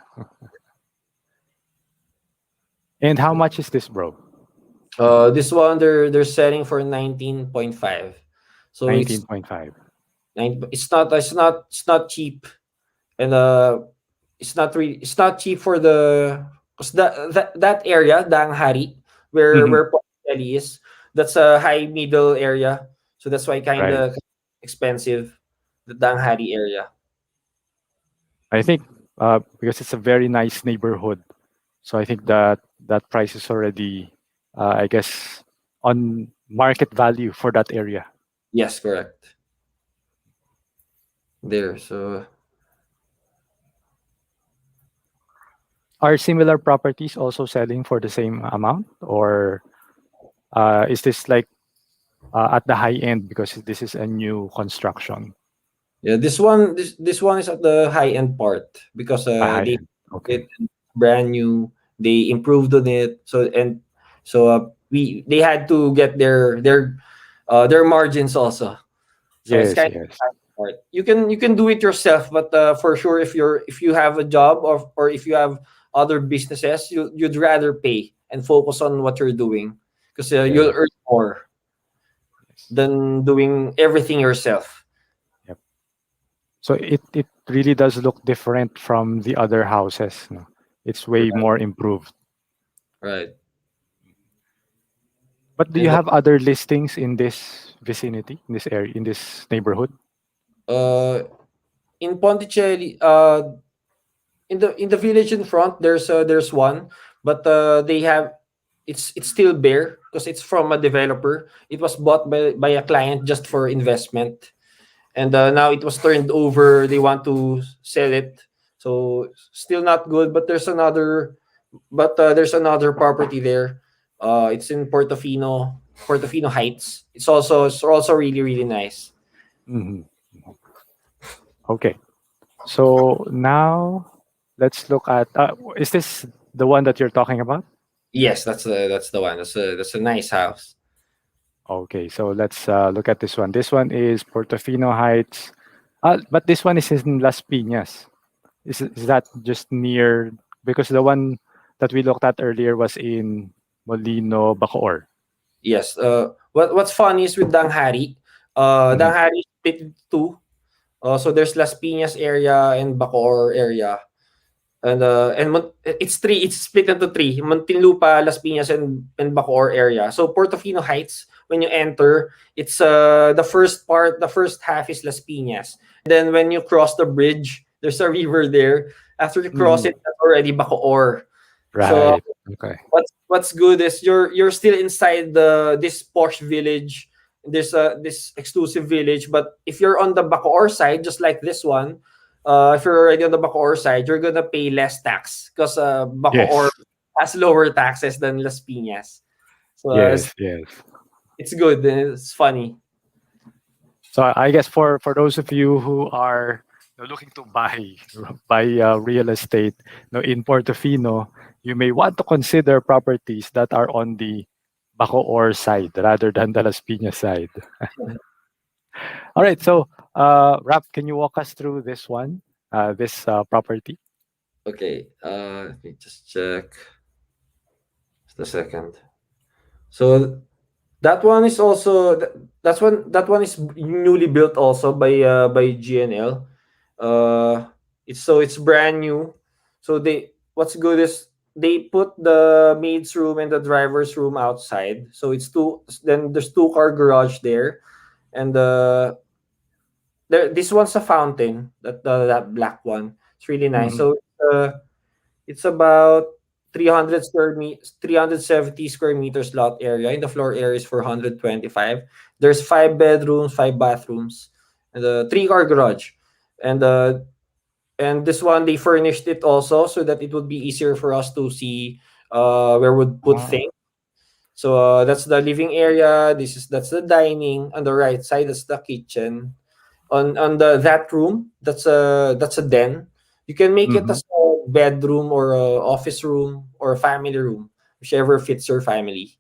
And how much is this, bro? This one they're selling for 19.5. So it's 19.5. it's not cheap, and it's not cheap for the, because that area, Danghari, Mm-hmm. where Ponticelli is, that's a high middle area, so that's why kind Right. of expensive, the Danghari area. I think because it's a very nice neighborhood, so I think that that price is already, I guess, on market value for that area. Yes, correct. There, so Are similar properties also selling for the same amount, or is this like at the high end because this is a new construction? yeah, this one is at the high end part, because A high they end. Okay. it brand new, they improved on it, so they had to get their margins also. So it's Yes. kind of Yes. hard. You can do it yourself, but for sure, if you have a job, or if you have other businesses, you'd rather pay and focus on what you're doing, because you'll Yes. earn more Yes. than doing everything yourself. Yep. So it really does look different from the other houses. No? It's way Right. more improved. Right. But do you And have other listings in this vicinity, in this area, in this neighborhood? uh, in Ponticelli, in the village in front, there's one, but they have it's still bare, because it's from a developer. It was bought by a client just for investment, and now it was turned over. They want to sell it, so still not good. But there's another property there. It's in Portofino Heights. It's also really really nice. Hmm. Okay. So now let's look at. Is this the one that you're talking about? Yes, that's the one. That's a nice house. Okay. So let's look at this one. This one is Portofino Heights. But this one is in Las Piñas. Is that just near? Because the one that we looked at earlier was in Molino, Bacoor. Yes. What's funny is with Danghari, Hmm. Danghari is split into two. So there's Las Piñas area and Bacoor area. It's three. It's split into three: Muntinlupa, Las Piñas, and Bacoor area. So Portofino Heights, when you enter, it's the first part. The first half is Las Piñas, and then when you cross the bridge, there's a river there. After you cross Hmm. it, that's already Bacoor. So Right. Okay. what's good is you're still inside the this posh village. There's this exclusive village, but if you're on the Bacoor side, just like this one, if you're already on the Bacoor side, you're gonna pay less tax, because Bacoor Yes. has lower taxes than Las Piñas. So Yes. Yes. it's good and it's funny. So I guess for those of you who are looking to buy real estate, in Portofino, you may want to consider properties that are on the Bacoor side rather than the Las Piñas side. All right. So, Rap, can you walk us through this one, this property? Okay, let me just check just a second. So That one is also that one is newly built also by GNL. It's brand new. So they what's good is they put the maid's room and the driver's room outside. So it's two. Then there's two-car garage there, and this one's a fountain. That black one. It's really nice. Hmm. So it's about 370 square meters lot area. In the floor area is 425. There's 5 bedrooms, 5 bathrooms, and a 3-car garage. And and this one they furnished it also so that it would be easier for us to see where would put Ah. things. So that's the living area. That's the dining. On the right side, that's the kitchen. On the that room, that's a den. You can make it Hmm. as a bedroom or a office room or a family room, whichever fits your family.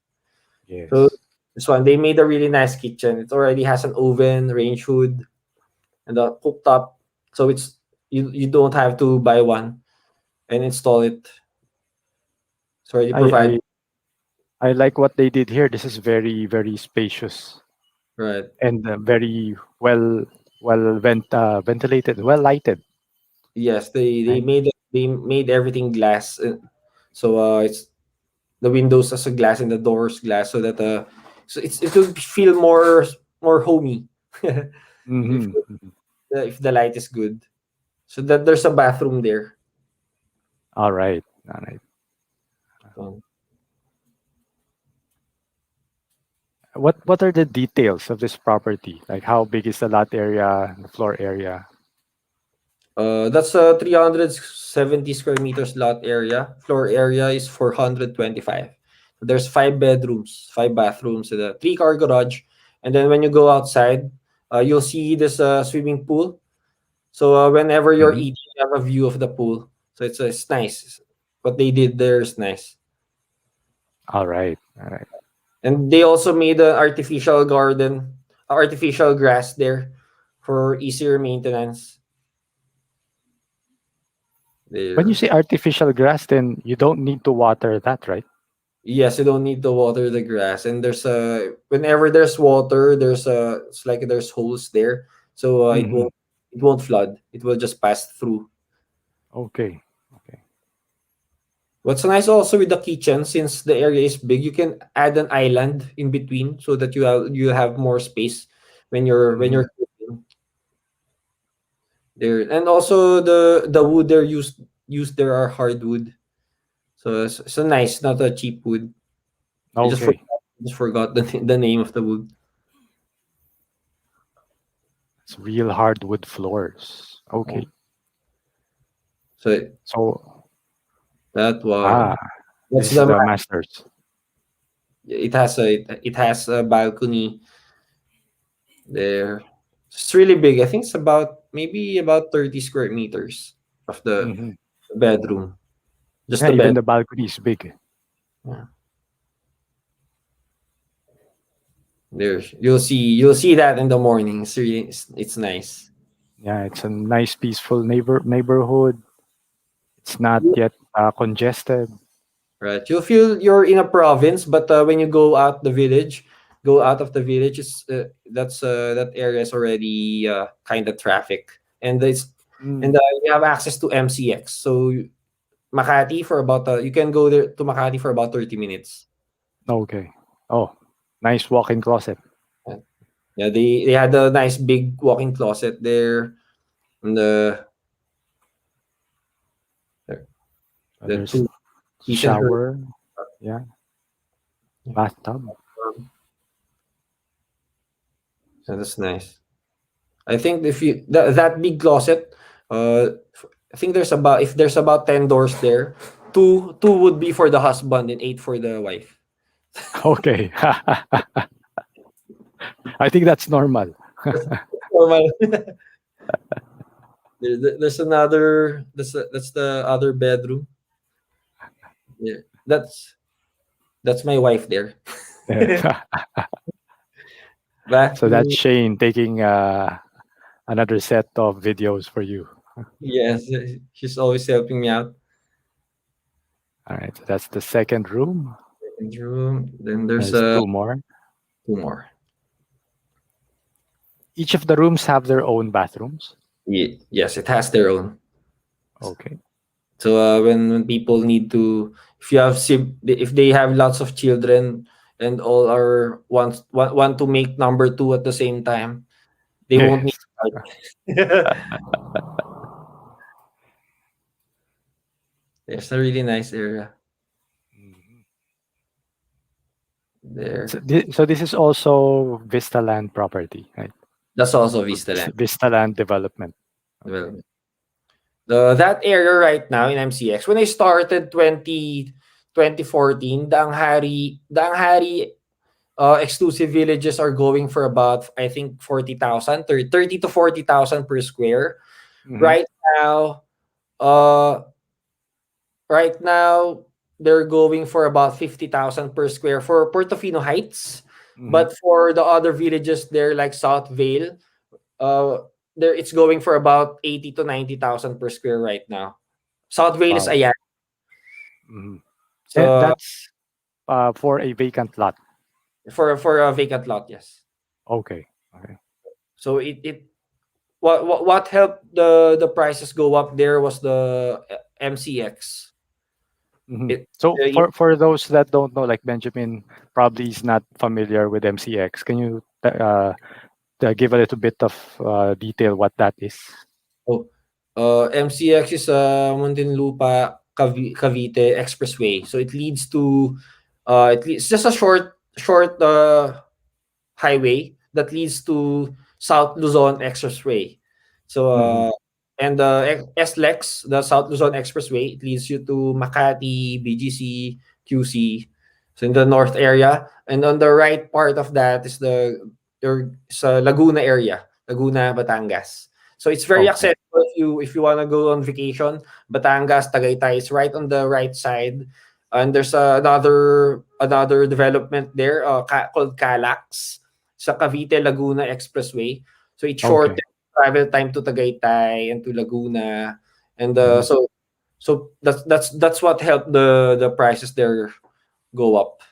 So Yes. this one, they made a really nice kitchen. It already has an oven, range hood, and a cooktop. So you don't have to buy one and install it. It's already I, provided. I I like what they did here. This is very very spacious Right. and very ventilated, well lighted. Yes, they Right. made everything glass. So it's the windows as a glass and the doors glass so that so it will feel more homey if Hmm. if the light is good. So that there's a bathroom there. All right. All right. Um, What are the details of this property? Like how big is the lot area, the floor area? that's a 370 square meters lot area. Floor area is 425. There's 5 bedrooms, 5 bathrooms, and a 3-car garage. And then when you go outside, you'll see this swimming pool. So whenever you're Hmm. eating, you have a view of the pool. So it's nice. What they did there is nice. All right. All right. And they also made an artificial garden, artificial grass there for easier maintenance. When you There. say artificial grass, then you don't need to water that, right? Yes, you don't need to water the grass. And there's whenever there's water, it's like there's holes there. So Hmm. it won't flood. It will just pass through. Okay. Okay. What's nice also with the kitchen, since the area is big, you can add an island in between so that you have more space when Hmm. you're cooking there. And also the wood there used there are hardwood, so it's a nice, not a cheap wood. I Okay. just forgot the name of the wood. It's real hardwood floors. Oh, Okay. so So that ah, one, that's this is the the masters. it has a balcony there. It's really big. I think it's about 30 square meters of the Hmm. bedroom. Just Yeah, the even bed. the balcony is big. Yeah. There, you'll see that in the morning. It's nice. Yeah, it's a nice, peaceful neighborhood. It's not You- yet congested. Right. You'll feel you're in a province, but when you go out of the village, that area is already kind of traffic, and Mm, you have access to MCX. So Makati for about you can go there to Makati for about 30 minutes. okay. Oh, nice walk-in closet. Uh, Yeah, they had a nice big walk-in closet there, and the There's two decent her. shower. Yeah, bathtub. So that's nice. I think if you that big closet, I think there's about 10 doors there, two would be for the husband and 8 for the wife. Okay. I think that's normal. Normal. There's another that's the other bedroom. Yeah, that's my wife there. Yeah. So that's Bathroom. Shane taking another set of videos for you. Yes, she's always helping me out. All right. So that's the second room. Second room. Then there's There's two more. Two more. Each of the rooms have their own bathrooms. Yes, it has their own. Okay. So when people need to, if you have if they have lots of children and all are want to make number two at the same time, they won't need Yes. to fight. There's a really nice area Mhm. So, there. so this is also Vista Land property, right? That's also Or Vista Land. Vista Land development. Okay. Development. That area right now in MCX, when I started 2014, the Anghari exclusive villages are going for about, I think, 40,000, 30 to 40,000 per square. Hmm. Right now, uh, right now they're going for about 50,000 per square for Portofino Heights. Hmm. But for the other villages there, like South Vale, uh, there it's going for about 80 to 90,000 per square right now. South Vale is Wow. ayan. Hmm. And So that's for a vacant lot. for a vacant lot, yes. Okay. Okay. So it what helped the prices go up there was the MCX. Hmm. It So uh, for those that don't know, like Benjamin probably is not familiar with MCX. Can you give a little bit of detail what that is? oh, MCX is Muntinlupa Cavite Expressway. So it leads to it's just a short highway that leads to South Luzon Expressway. So Hmm. and the SLEX, the South Luzon Expressway, it leads you to Makati, BGC, QC. So in the north area, and on the right part of that is Laguna area, Laguna, Batangas. So it's very Okay. accessible if you want to go on vacation. Batangas, Tagaytay is right on the right side, and there's another development there called Calax sa Cavite Laguna Expressway. So it Okay. shortens travel time to Tagaytay and to Laguna, and Hmm. so that's what helped the prices there go up.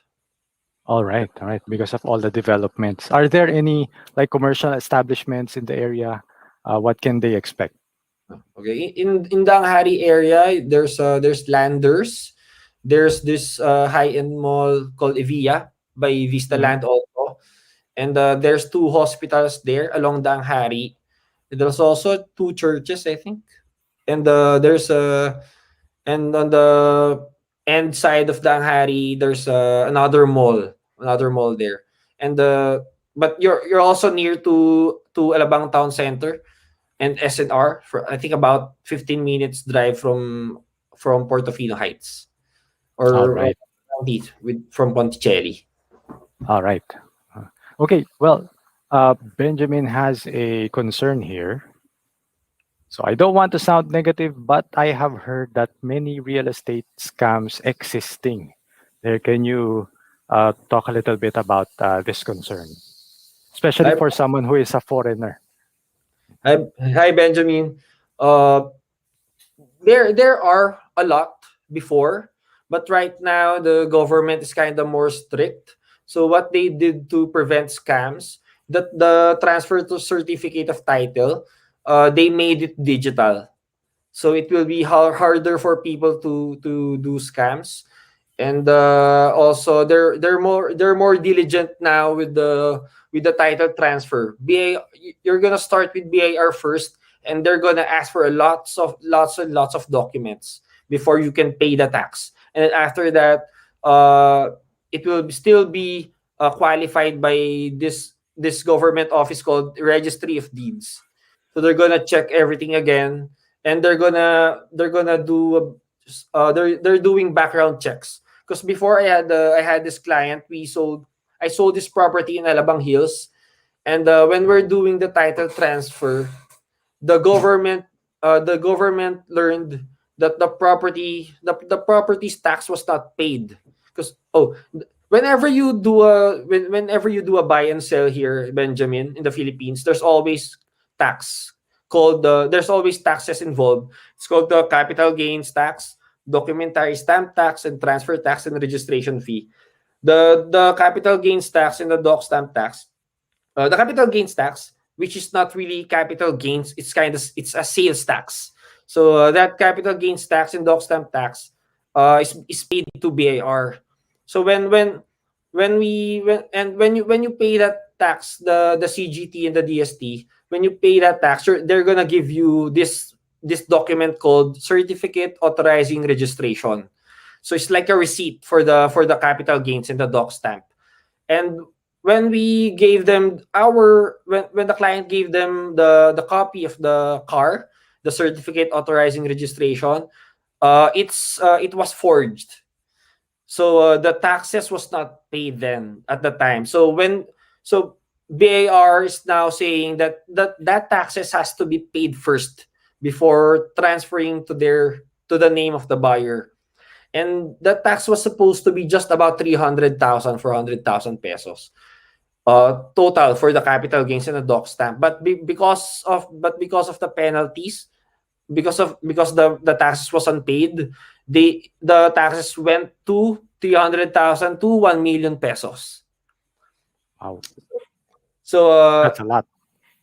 All right. All right. Because of all the developments, are there any like commercial establishments in the area? What can they expect? Okay, in the Anghari area, there's Landers, there's this high end mall called Evia by Vista Hmm. Land also, and there's two hospitals there along the Anghari. There's also two churches, I think, and there's and on the end side of the Anghari, there's another mall there, and but you're also near to Alabang Town Center and SNR for I think about 15 minutes drive from Portofino Heights All or right. from Ponticelli. All right. Okay. Well, Benjamin has a concern here. So I don't want to sound negative, but I have heard that many real estate scams existing. There, can you talk a little bit about this concern, especially Hi, for someone who is a foreigner? hi Benjamin. Uh, there are a lot before, but right now the government is kind of more strict. So what they did to prevent scams, that the transfer to certificate of title, they made it digital. So it will be harder for people to do scams, and also they're more diligent now with the title transfer. You're gonna start with BAR first, and they're gonna ask for lots of documents before you can pay the tax, and then after that, uh, it will still be qualified by this government office called Registry of Deeds. So they're gonna check everything again, and they're gonna do they're doing background checks. Because before I had this client, I sold this property in Alabang Hills, and when we're doing the title transfer, the government learned that the property's tax was not paid. Because whenever you do a buy and sell here, Benjamin, in the Philippines, tax there's always taxes involved. It's called the capital gains tax, documentary stamp tax, and transfer tax and registration fee. The capital gains tax and the doc stamp tax. The capital gains tax, which is not really capital gains, it's a sales tax. So that capital gains tax and doc stamp tax is paid to BAR. So when you pay that tax, the CGT and the DST, when you pay that tax, they're gonna give you this document called Certificate Authorizing Registration. So it's like a receipt for the capital gains and the doc stamp. And when we gave them when the client gave them the copy of the car, the certificate authorizing registration, it was forged. So the taxes was not paid then at the time. So BAR is now saying that taxes has to be paid first before transferring to the name of the buyer. And that tax was supposed to be just about 300,000, 400,000 pesos total for the capital gains and the doc stamp. Because of the penalties, because the taxes was unpaid, the taxes went to 300,000 to 1 million pesos. Wow, So that's a lot.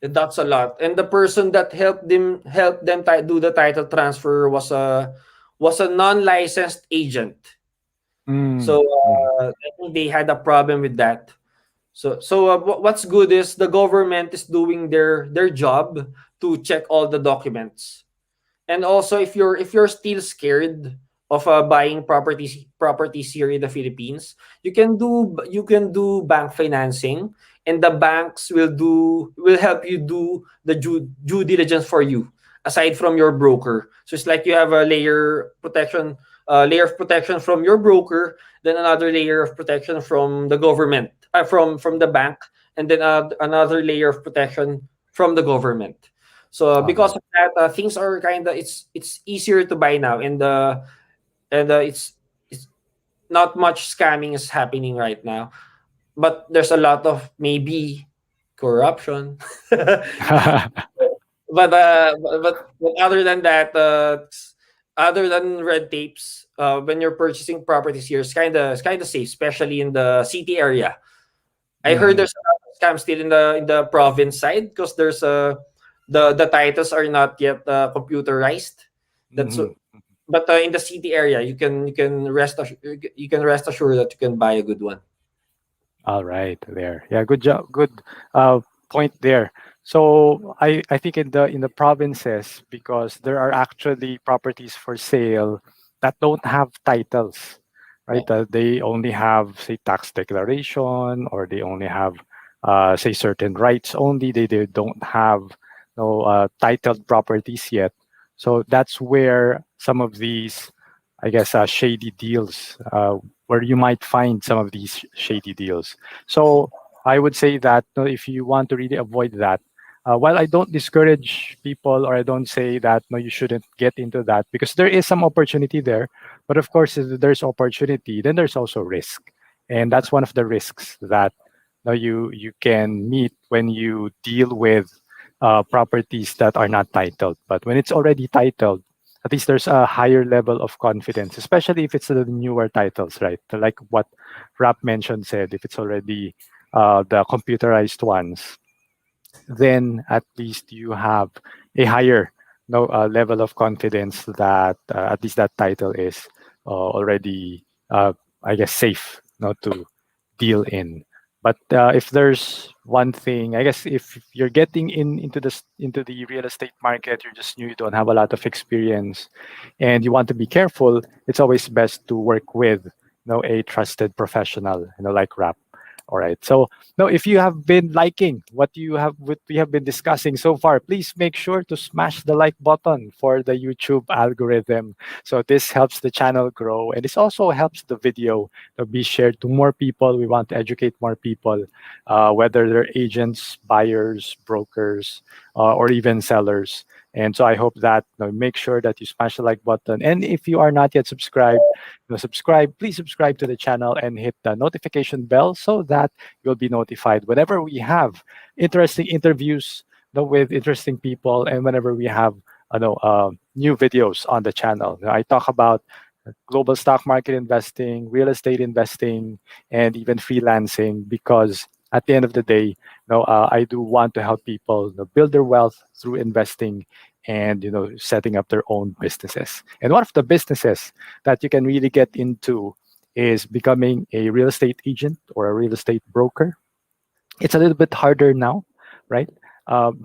that's a lot. And the person that helped them do the title transfer was a non-licensed agent. So Mm, mm. I think they had a problem with that. So what's good is the government is doing their job to check all the documents. And also, if you're still scared of buying properties here in the Philippines, you can do bank financing, and the banks will help you do the due diligence for you aside from your broker. So it's like you have a layer of protection from your broker, then another layer of protection from the government, from the bank, and then another layer of protection from the government. So All because right. of that, things are kind of it's easier to buy now, and it's not much scamming is happening right now. But there's a lot of maybe corruption. But other than that, other than red tapes, when you're purchasing properties here, it's kind of safe, especially in the city area. I heard Mhm, there's a lot of scams still in the province side because the titles are not yet computerized. That's mhm. but in the city area, you can rest assured that you can buy a good one. All right, there. Yeah, good job. Good point there. So I think in the provinces, because there are actually properties for sale that don't have titles, right? Yeah. They only have, say, tax declaration, or they only have say certain rights only. They don't have no titled properties yet. So that's where some of these, I guess, shady deals, where you might find some of these shady deals. So I would say that, if you want to really avoid that, while I don't discourage people, or I don't say that no, you shouldn't get into that, because there is some opportunity there. But of course, if there's opportunity, then there's also risk, and that's one of the risks that you can meet when you deal with properties that are not titled. But when it's already titled, at least there's a higher level of confidence, especially if it's the newer titles, right? Like what Rap mentioned said, if it's already the computerized ones, then at least you have a higher level of confidence that at least that title is already, I guess, safe not to deal in. But if there's one thing, I guess, if you're getting into the real estate market, you're just new, you don't have a lot of experience, and you want to be careful, it's always best to work with a trusted professional, like Rap. All right. So now, if you have been liking what we have been discussing so far, please make sure to smash the like button for the YouTube algorithm. So this helps the channel grow, and this also helps the video to be shared to more people. We want to educate more people, whether they're agents, buyers, brokers, or even sellers. And so I hope that, make sure that you smash the like button. And if you are not yet subscribed, please subscribe to the channel and hit the notification bell so that you'll be notified whenever we have interesting interviews, with interesting people, and whenever we have new videos on the channel. I talk about global stock market investing, real estate investing, and even freelancing. Because at the end of the day, I do want to help people build their wealth through investing and setting up their own businesses. And one of the businesses that you can really get into is becoming a real estate agent or a real estate broker. It's a little bit harder now, right?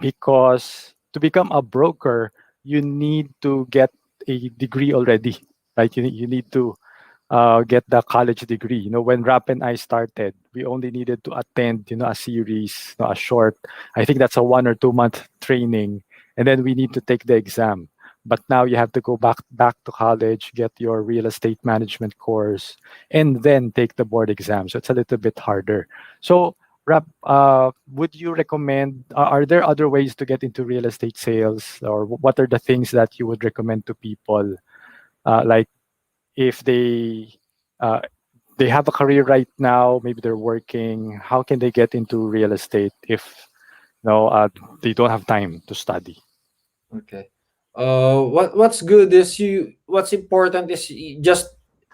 Because to become a broker, you need to get a degree already, right? You need to get the college degree. When Rap and I started, we only needed to attend, a series, a short, I think that's a 1 or 2 month training, and then we need to take the exam. But now you have to go back to college, get your real estate management course, and then take the board exam. So it's a little bit harder. So, Rap, would you recommend? Are there other ways to get into real estate sales, or what are the things that you would recommend to people? Like if uh, they have a career right now, maybe they're working. How can they get into real estate if they don't have time to study? Okay. What's good is what's important is just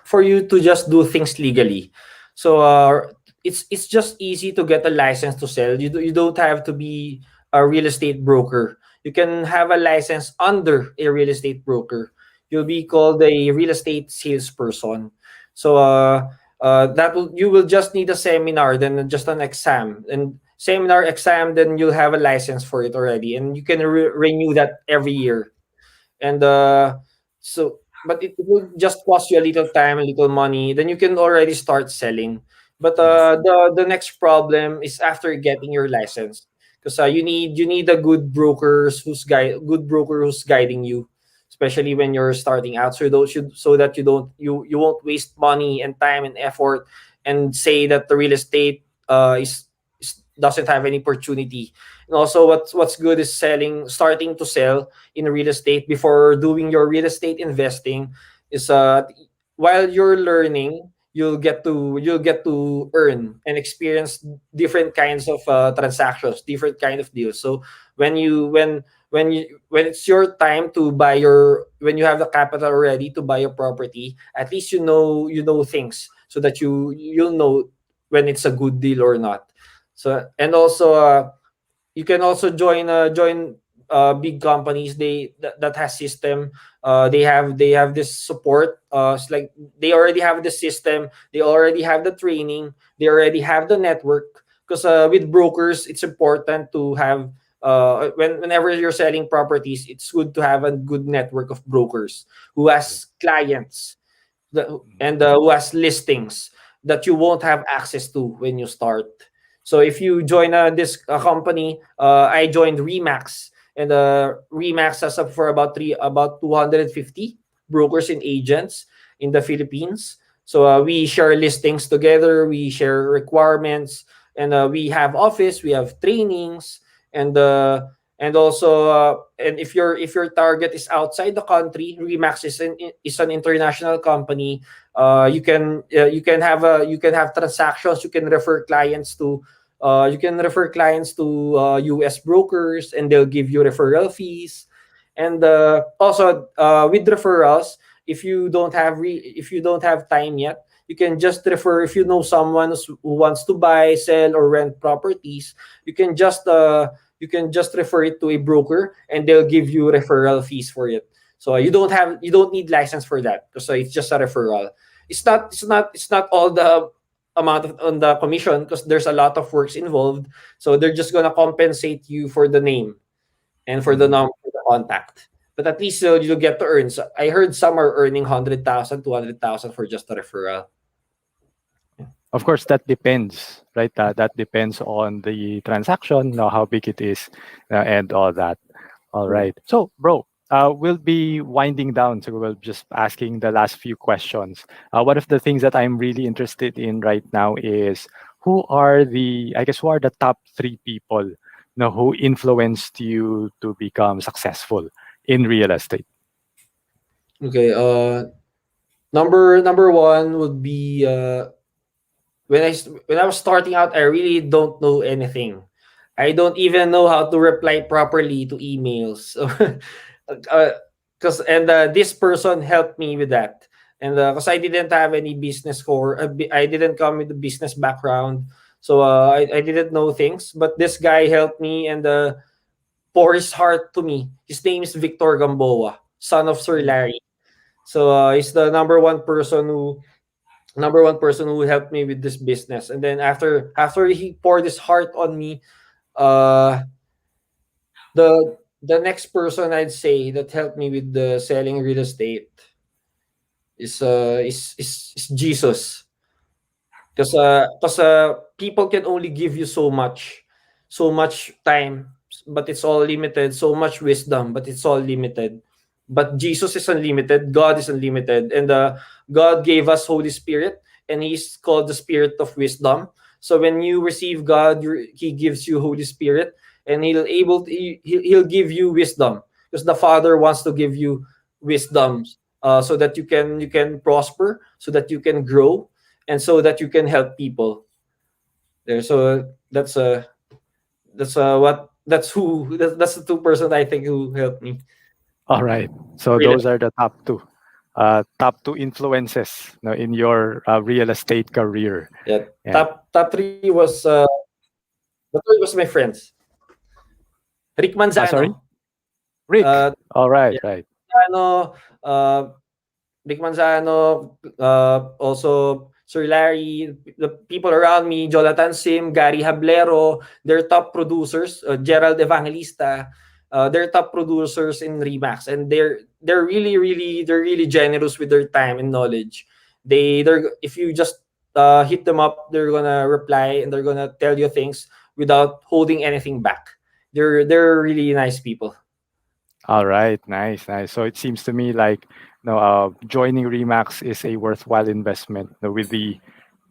for you to just do things legally. So it's just easy to get a license to sell. You don't have to be a real estate broker. You can have a license under a real estate broker. You'll be called a real estate salesperson. So you will just need a seminar, then just an exam, and seminar exam, then you'll have a license for it already, and you can renew that every year. And but it will just cost you a little time, a little money, then you can already start selling. But Yes. the next problem is after getting your license, because you need a good broker who's guiding you, especially when you're starting out, so that you won't waste money and time and effort and say that the real estate doesn't have any opportunity. And also, what's good is starting to sell in real estate before doing your real estate investing is while you're learning, you'll get to earn and experience different kinds of transactions, different kind of deals. So when it's your time to buy when you have the capital ready to buy a property, at least you know things, so that you'll know when it's a good deal or not. So, and also you can also join big companies that has system. They have this support. It's like they already have the system, they already have the training, they already have the network. Because with brokers, it's important to have whenever you're selling properties, it's good to have a good network of brokers who has clients, and who has listings that you won't have access to when you start. So if you join this company, I joined Remax, and Remax has up for about 250 brokers and agents in the Philippines. So we share listings together, we share requirements, and we have office, we have trainings, and and if your target is outside the country, Remax is an international company. You can have transactions. You can refer clients to US brokers, and they'll give you referral fees. And also with referrals, if you don't have time yet, you can just refer. If you know someone who wants to buy, sell, or rent properties, you can just refer it to a broker, and they'll give you referral fees for it. So you don't need license for that, because it's just a referral. It's not all the amount on the commission, because there's a lot of works involved. So they're just gonna compensate you for the name and for the Mhm. number, for the contact. But at least you'll get to earn. So I heard some are earning 100,000, 200,000 for just a referral. Of course, that depends, right? That depends on the transaction, how big it is, and all that. All Yeah. right. So, bro, we'll be winding down. So we'll just asking the last few questions. One of the things that I'm really interested in right now is who are the top three people, who influenced you to become successful in real estate? Okay. Number one would be when I was starting out, I really don't know anything. I don't even know how to reply properly to emails. So, this person helped me with that. And because I didn't have any business core, I didn't come with the business background, so I didn't know things. But this guy helped me and pour his heart to me. His name is Victor Gamboa, son of Sir Mm. Larry. So he's the number one person who helped me with this business. And then after he poured his heart on me, uh, the next person I'd say that helped me with the selling real estate is Jesus. Because people can only give you so much time, but it's all limited. So much wisdom, but it's all limited. But Jesus is unlimited. God is unlimited, and God gave us Holy Spirit, and He's called the Spirit of wisdom. So when you receive God, He gives you Holy Spirit, and He'll give you wisdom, because the Father wants to give you wisdom, so that you can prosper, so that you can grow, and so that you can help people there. So that's the two-person I think who helped me. All right. So Really. those are the top two influences, in your real estate career. Yeah. Yeah. Top three was the third was my friends. Rick Sorry, Manzano. Rick. Uh, All right, yeah, right. Manzano, Rick Manzano, also Sir Larry, the people around me, Jonathan Sim, Gary Hablero, they're top producers, Gerald Evangelista, they're top producers in Remax, and they're really generous with their time and knowledge. They're if you just hit them up, they're gonna reply and they're gonna tell you things without holding anything back. They're really nice people. All right, nice, nice. So it seems to me like, joining Remax is a worthwhile investment. With the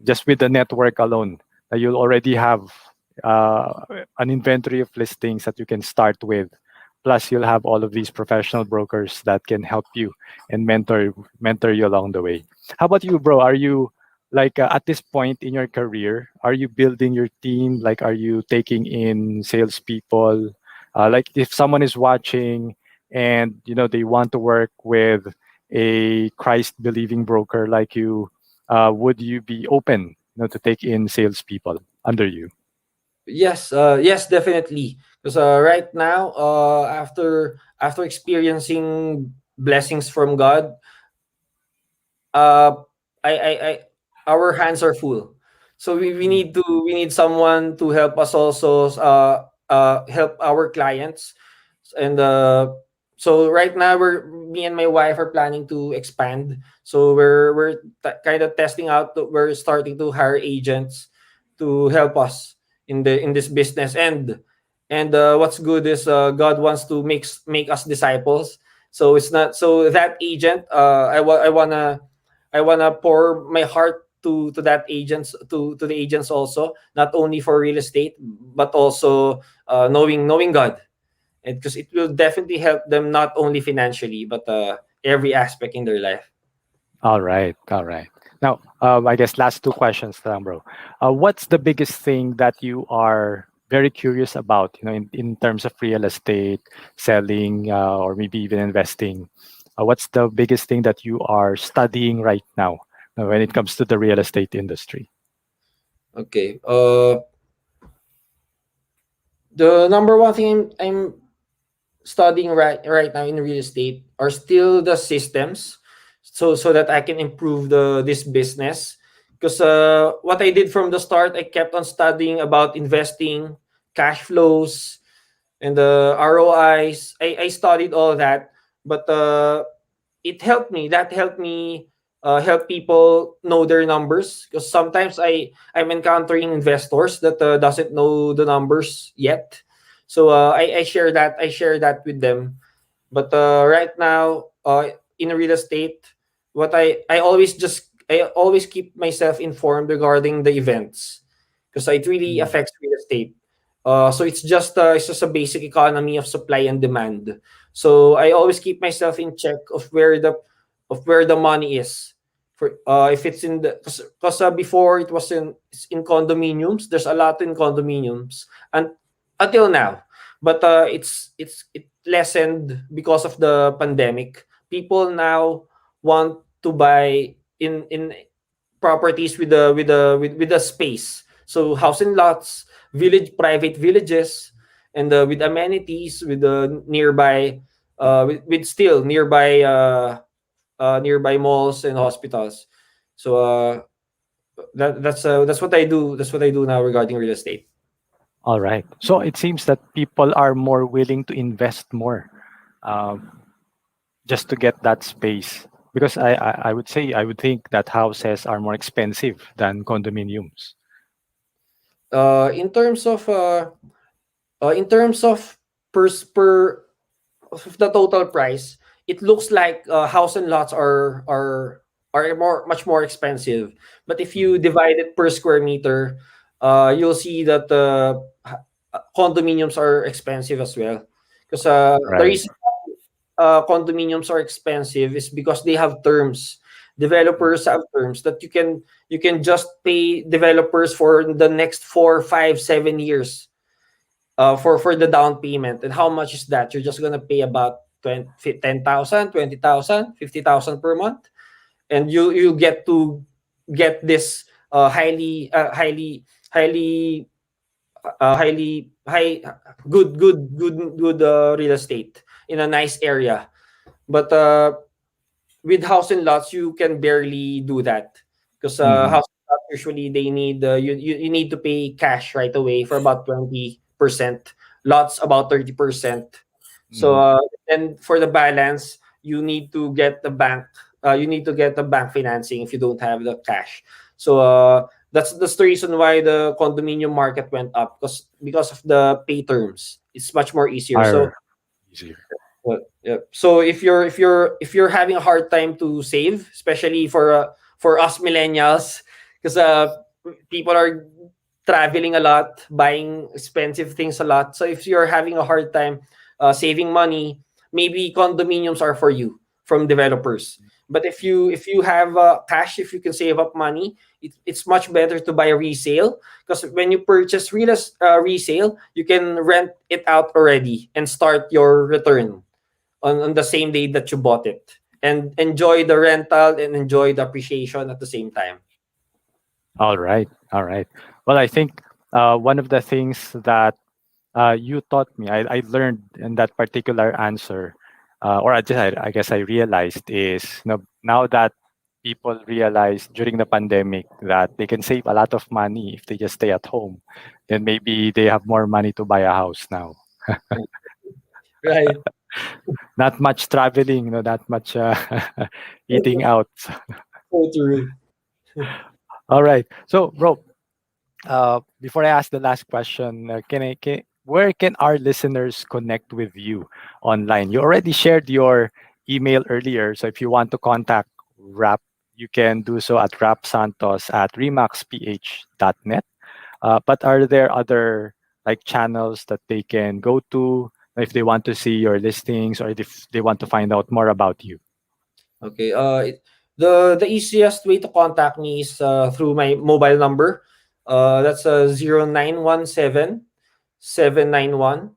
just with the network alone, you'll already have uh, an inventory of listings that you can start with. Plus, you'll have all of these professional brokers that can help you and mentor you along the way. How about you, bro? Are you like at this point in your career? Are you building your team? Like, are you taking in salespeople? Like, if someone is watching and they want to work with a Christ believing broker like you, would you be open, to take in salespeople under you? Yes, definitely. Because right now, after experiencing blessings from God, uh, I our hands are full. So Mm. we need someone to help us also, help our clients. And so right now, me and my wife are planning to expand. So we're kind of testing out. We're starting to hire agents to help us in this business. And what's good is, God wants to make us disciples. So it's not so that agent. I wanna pour my heart to that agents, to the agents also, not only for real estate, but also knowing God, and because it will definitely help them not only financially, but every aspect in their life. All right, all right. Now, I guess last two questions, bro. What's the biggest thing that you are very curious about, in terms of real estate, selling, or maybe even investing? What's the biggest thing that you are studying right now, when it comes to the real estate industry? Okay. The number one thing I'm studying right now in real estate are still the systems, so that I can improve this business. Because what I did from the start, I kept on studying about investing, cash flows, and the ROIs. I studied all that, but it helped me. That helped me help people know their numbers, because sometimes I'm encountering investors that doesn't know the numbers yet. So I share that with them. But right now, in real estate, what I always keep myself informed regarding the events, because it really Mm. affects real estate. So it's just a basic economy of supply and demand. So I always keep myself in check of where the money is. For if it's in the because before it was in condominiums. There's a lot in condominiums, and until now, but it lessened because of the pandemic. People now want to buy in properties with the space. So house and lots, private villages, and with amenities, with the nearby, with still nearby malls and hospitals. So that's what I do. That's what I do now regarding real estate. All right. So it seems that people are more willing to invest more, um, just to get that space. Because I would say I would think that houses are more expensive than condominiums. In terms of in terms of per of the total price, it looks like house and lots are much more expensive. But if you Mhm. divide it per square meter, you'll see that condominiums are expensive as well. Because the Right. reason condominiums are expensive is because they have terms. Developers have terms that you can just pay developers for the next 4, 5, 7 years for the down payment. And how much is that? You're just gonna pay about 10,000, 20,000, 50,000 per month, and you get to get this highly high good real estate in a nice area. But with house and lots, you can barely do that because Mhm. house and lots usually they need you need to pay cash right away for about 20%. Lots about 30%. So Mhm. and for the balance, you need to get the bank. You need to get the bank financing if you don't have the cash. So that's the reason why the condominium market went up because of the pay terms. It's much more easier. So Are easier. yeah. So if you're having a hard time to save, especially for us millennials, because people are traveling a lot, buying expensive things a lot. So if you're having a hard time saving money, maybe condominiums are for you from developers. But if you have cash, if you can save up money, it's much better to buy a resale because when you purchase resale, you can rent it out already and start your return on the same day that you bought it and enjoy the rental and enjoy the appreciation at the same time. All right. All right. Well, I think one of the things that you taught me, I learned in that particular answer, or I guess I realized is, now that people realize during the pandemic that they can save a lot of money if they just stay at home, then maybe they have more money to buy a house now. Right. Not much traveling, not much eating out. So true. All right. So, bro, before I ask the last question, where can our listeners connect with you online? You already shared your email earlier, so if you want to contact Rap, you can do so at rapsantos at remaxph.net. But are there other like channels that they can go to if they want to see your listings or if they want to find out more about you? Okay. The easiest way to contact me is through my mobile number. That's 0917 791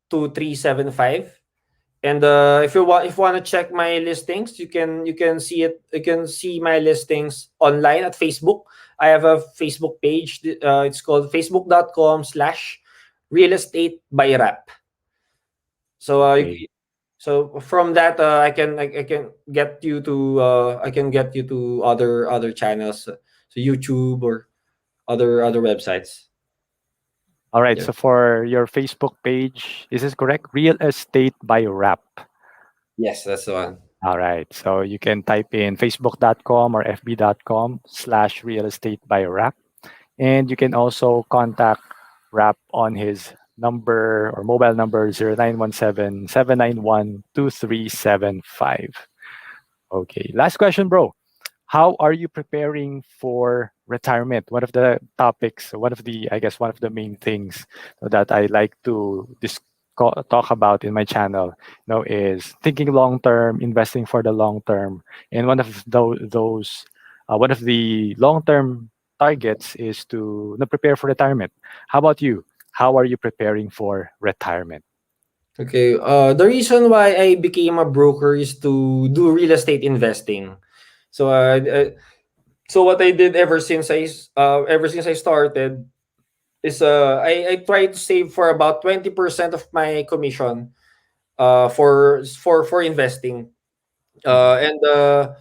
2375. And if you want to check my listings, you can see it. You can see my listings online at Facebook. I have a Facebook page. It's called facebook.com/real estate by rap. So Okay. so from that I can get you to other channels, so YouTube or other websites. All right. Yeah. So for your Facebook page, is this correct? Real Estate by Rap. Yes, that's the one. All right. So you can type in facebook.com or fb.com/ real estate by Rap. And you can also contact Rap on his number or mobile number 0917 791 2375. Okay. Last question, bro. How are you preparing for retirement? One of the topics, I guess, one of the main things that I like to talk about in my channel, is thinking long term, investing for the long term. And one of the long term targets is to prepare for retirement. How about you? How are you preparing for retirement? Okay. The reason why I became a broker is to do real estate investing. So so what I did ever since I started is I try to save for about 20% of my commission for investing. Mhm.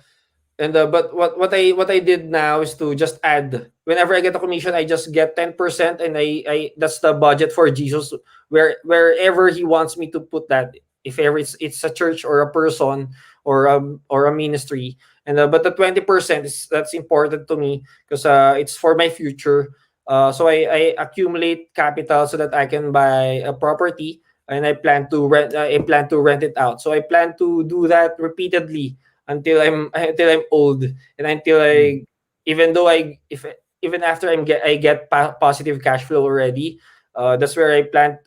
But what I did now is to just add whenever I get a commission, I just get 10%, and I that's the budget for Jesus, wherever he wants me to put that. If ever it's a church or a person or a ministry, and but the 20% is that's important to me because it's for my future. So I accumulate capital so that I can buy a property, and I plan to rent it out. So I plan to do that repeatedly until I'm old, and until Mm. I even though I if even after I get positive cash flow already. That's where I plan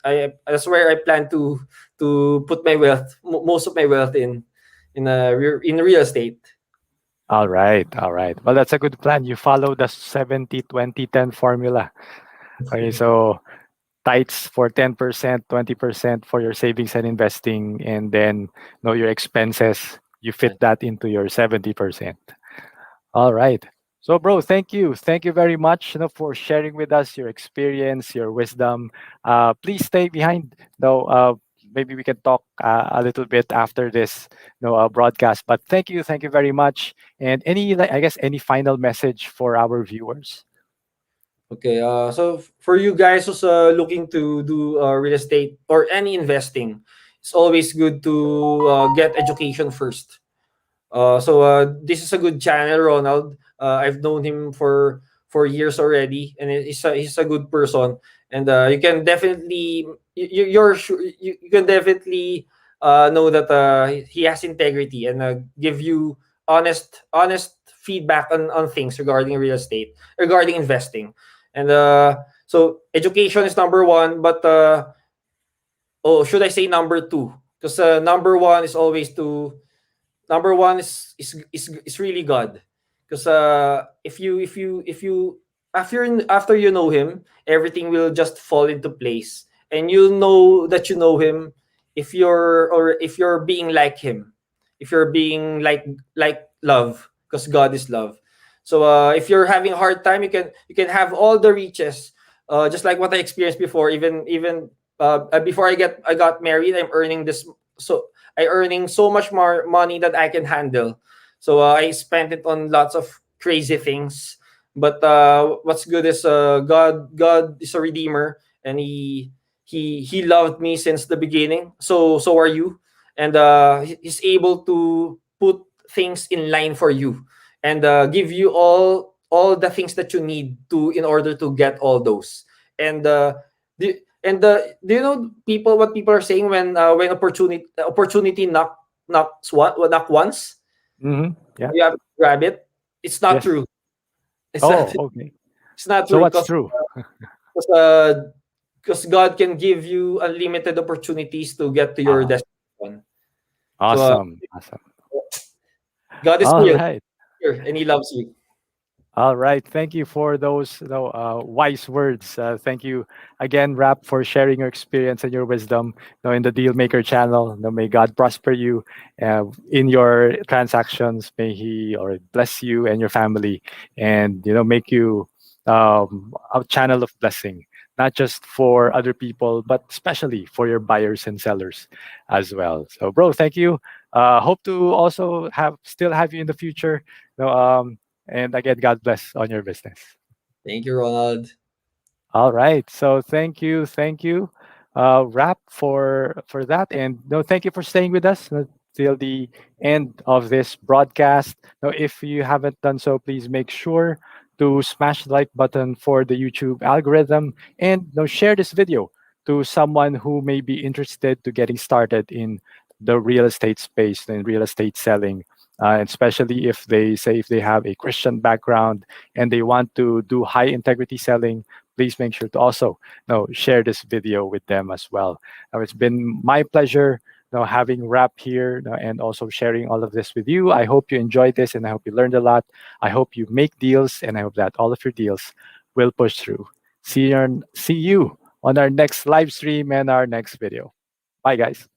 to put my wealth, most of my wealth in real estate. All right, all right. Well, that's a good plan. You follow the 70-20-10 formula. Okay, so tithes for 10%, 20% for your savings and investing, and then know your expenses. You fit Yeah. that into your 70%. All right. So, bro, thank you. Thank you very much, for sharing with us your experience, your wisdom. Please stay behind. Maybe we can talk a little bit after this, broadcast. But thank you very much. And I guess, any final message for our viewers? Okay. So for you guys who's looking to do real estate or any investing, it's always good to get education first. This is a good channel, Ronald. I've known him for years already, and he's a good person. And you can definitely you can definitely know that he has integrity, and give you honest feedback on things regarding real estate, regarding investing. And so education is number one, but oh, should I say number two? Because number one is really God. Because if you after you know him, everything will just fall into place, and you'll know that you know him if you're being like him, if you're being like love, because God is love. So if you're having a hard time, you can have all the riches, just like what I experienced before. Even before I got married, I earning so much more money that I can handle. So I spent it on lots of crazy things. But what's good is God is a redeemer, and he loved me since the beginning. So are you, and he's able to put things in line for you, and give you all the things that you need to in order to get all those. And do you know what people are saying when opportunity knock once, Hmm. Yeah. you have to grab it? It's not Yes. true. It's not. Oh, okay. It's not So true what's because true? God can give you unlimited opportunities to get to your Ah, destination. So awesome. Awesome. God is All real right. here, and He loves you. All right. Thank you for those, wise words. Thank you again, Rap, for sharing your experience and your wisdom, in the Deal Maker channel. May God prosper you in your transactions. May He or bless you and your family, and make you a channel of blessing, not just for other people, but especially for your buyers and sellers as well. So, bro, thank you. Hope to also have you in the future. And again, God bless on your business. Thank you, Ronald. All right. So thank you, Rap, for that, and no, thank you for staying with us till the end of this broadcast. Now, if you haven't done so, please make sure to smash the like button for the YouTube algorithm, and share this video to someone who may be interested to getting started in the real estate space and real estate selling. Especially if they have a Christian background and they want to do high integrity selling, please make sure to also share this video with them as well. Now, it's been my pleasure having Rap here, and also sharing all of this with you. I hope you enjoyed this, and I hope you learned a lot. I hope you make deals, and I hope that all of your deals will push through. See you on our next live stream and our next video. Bye, guys.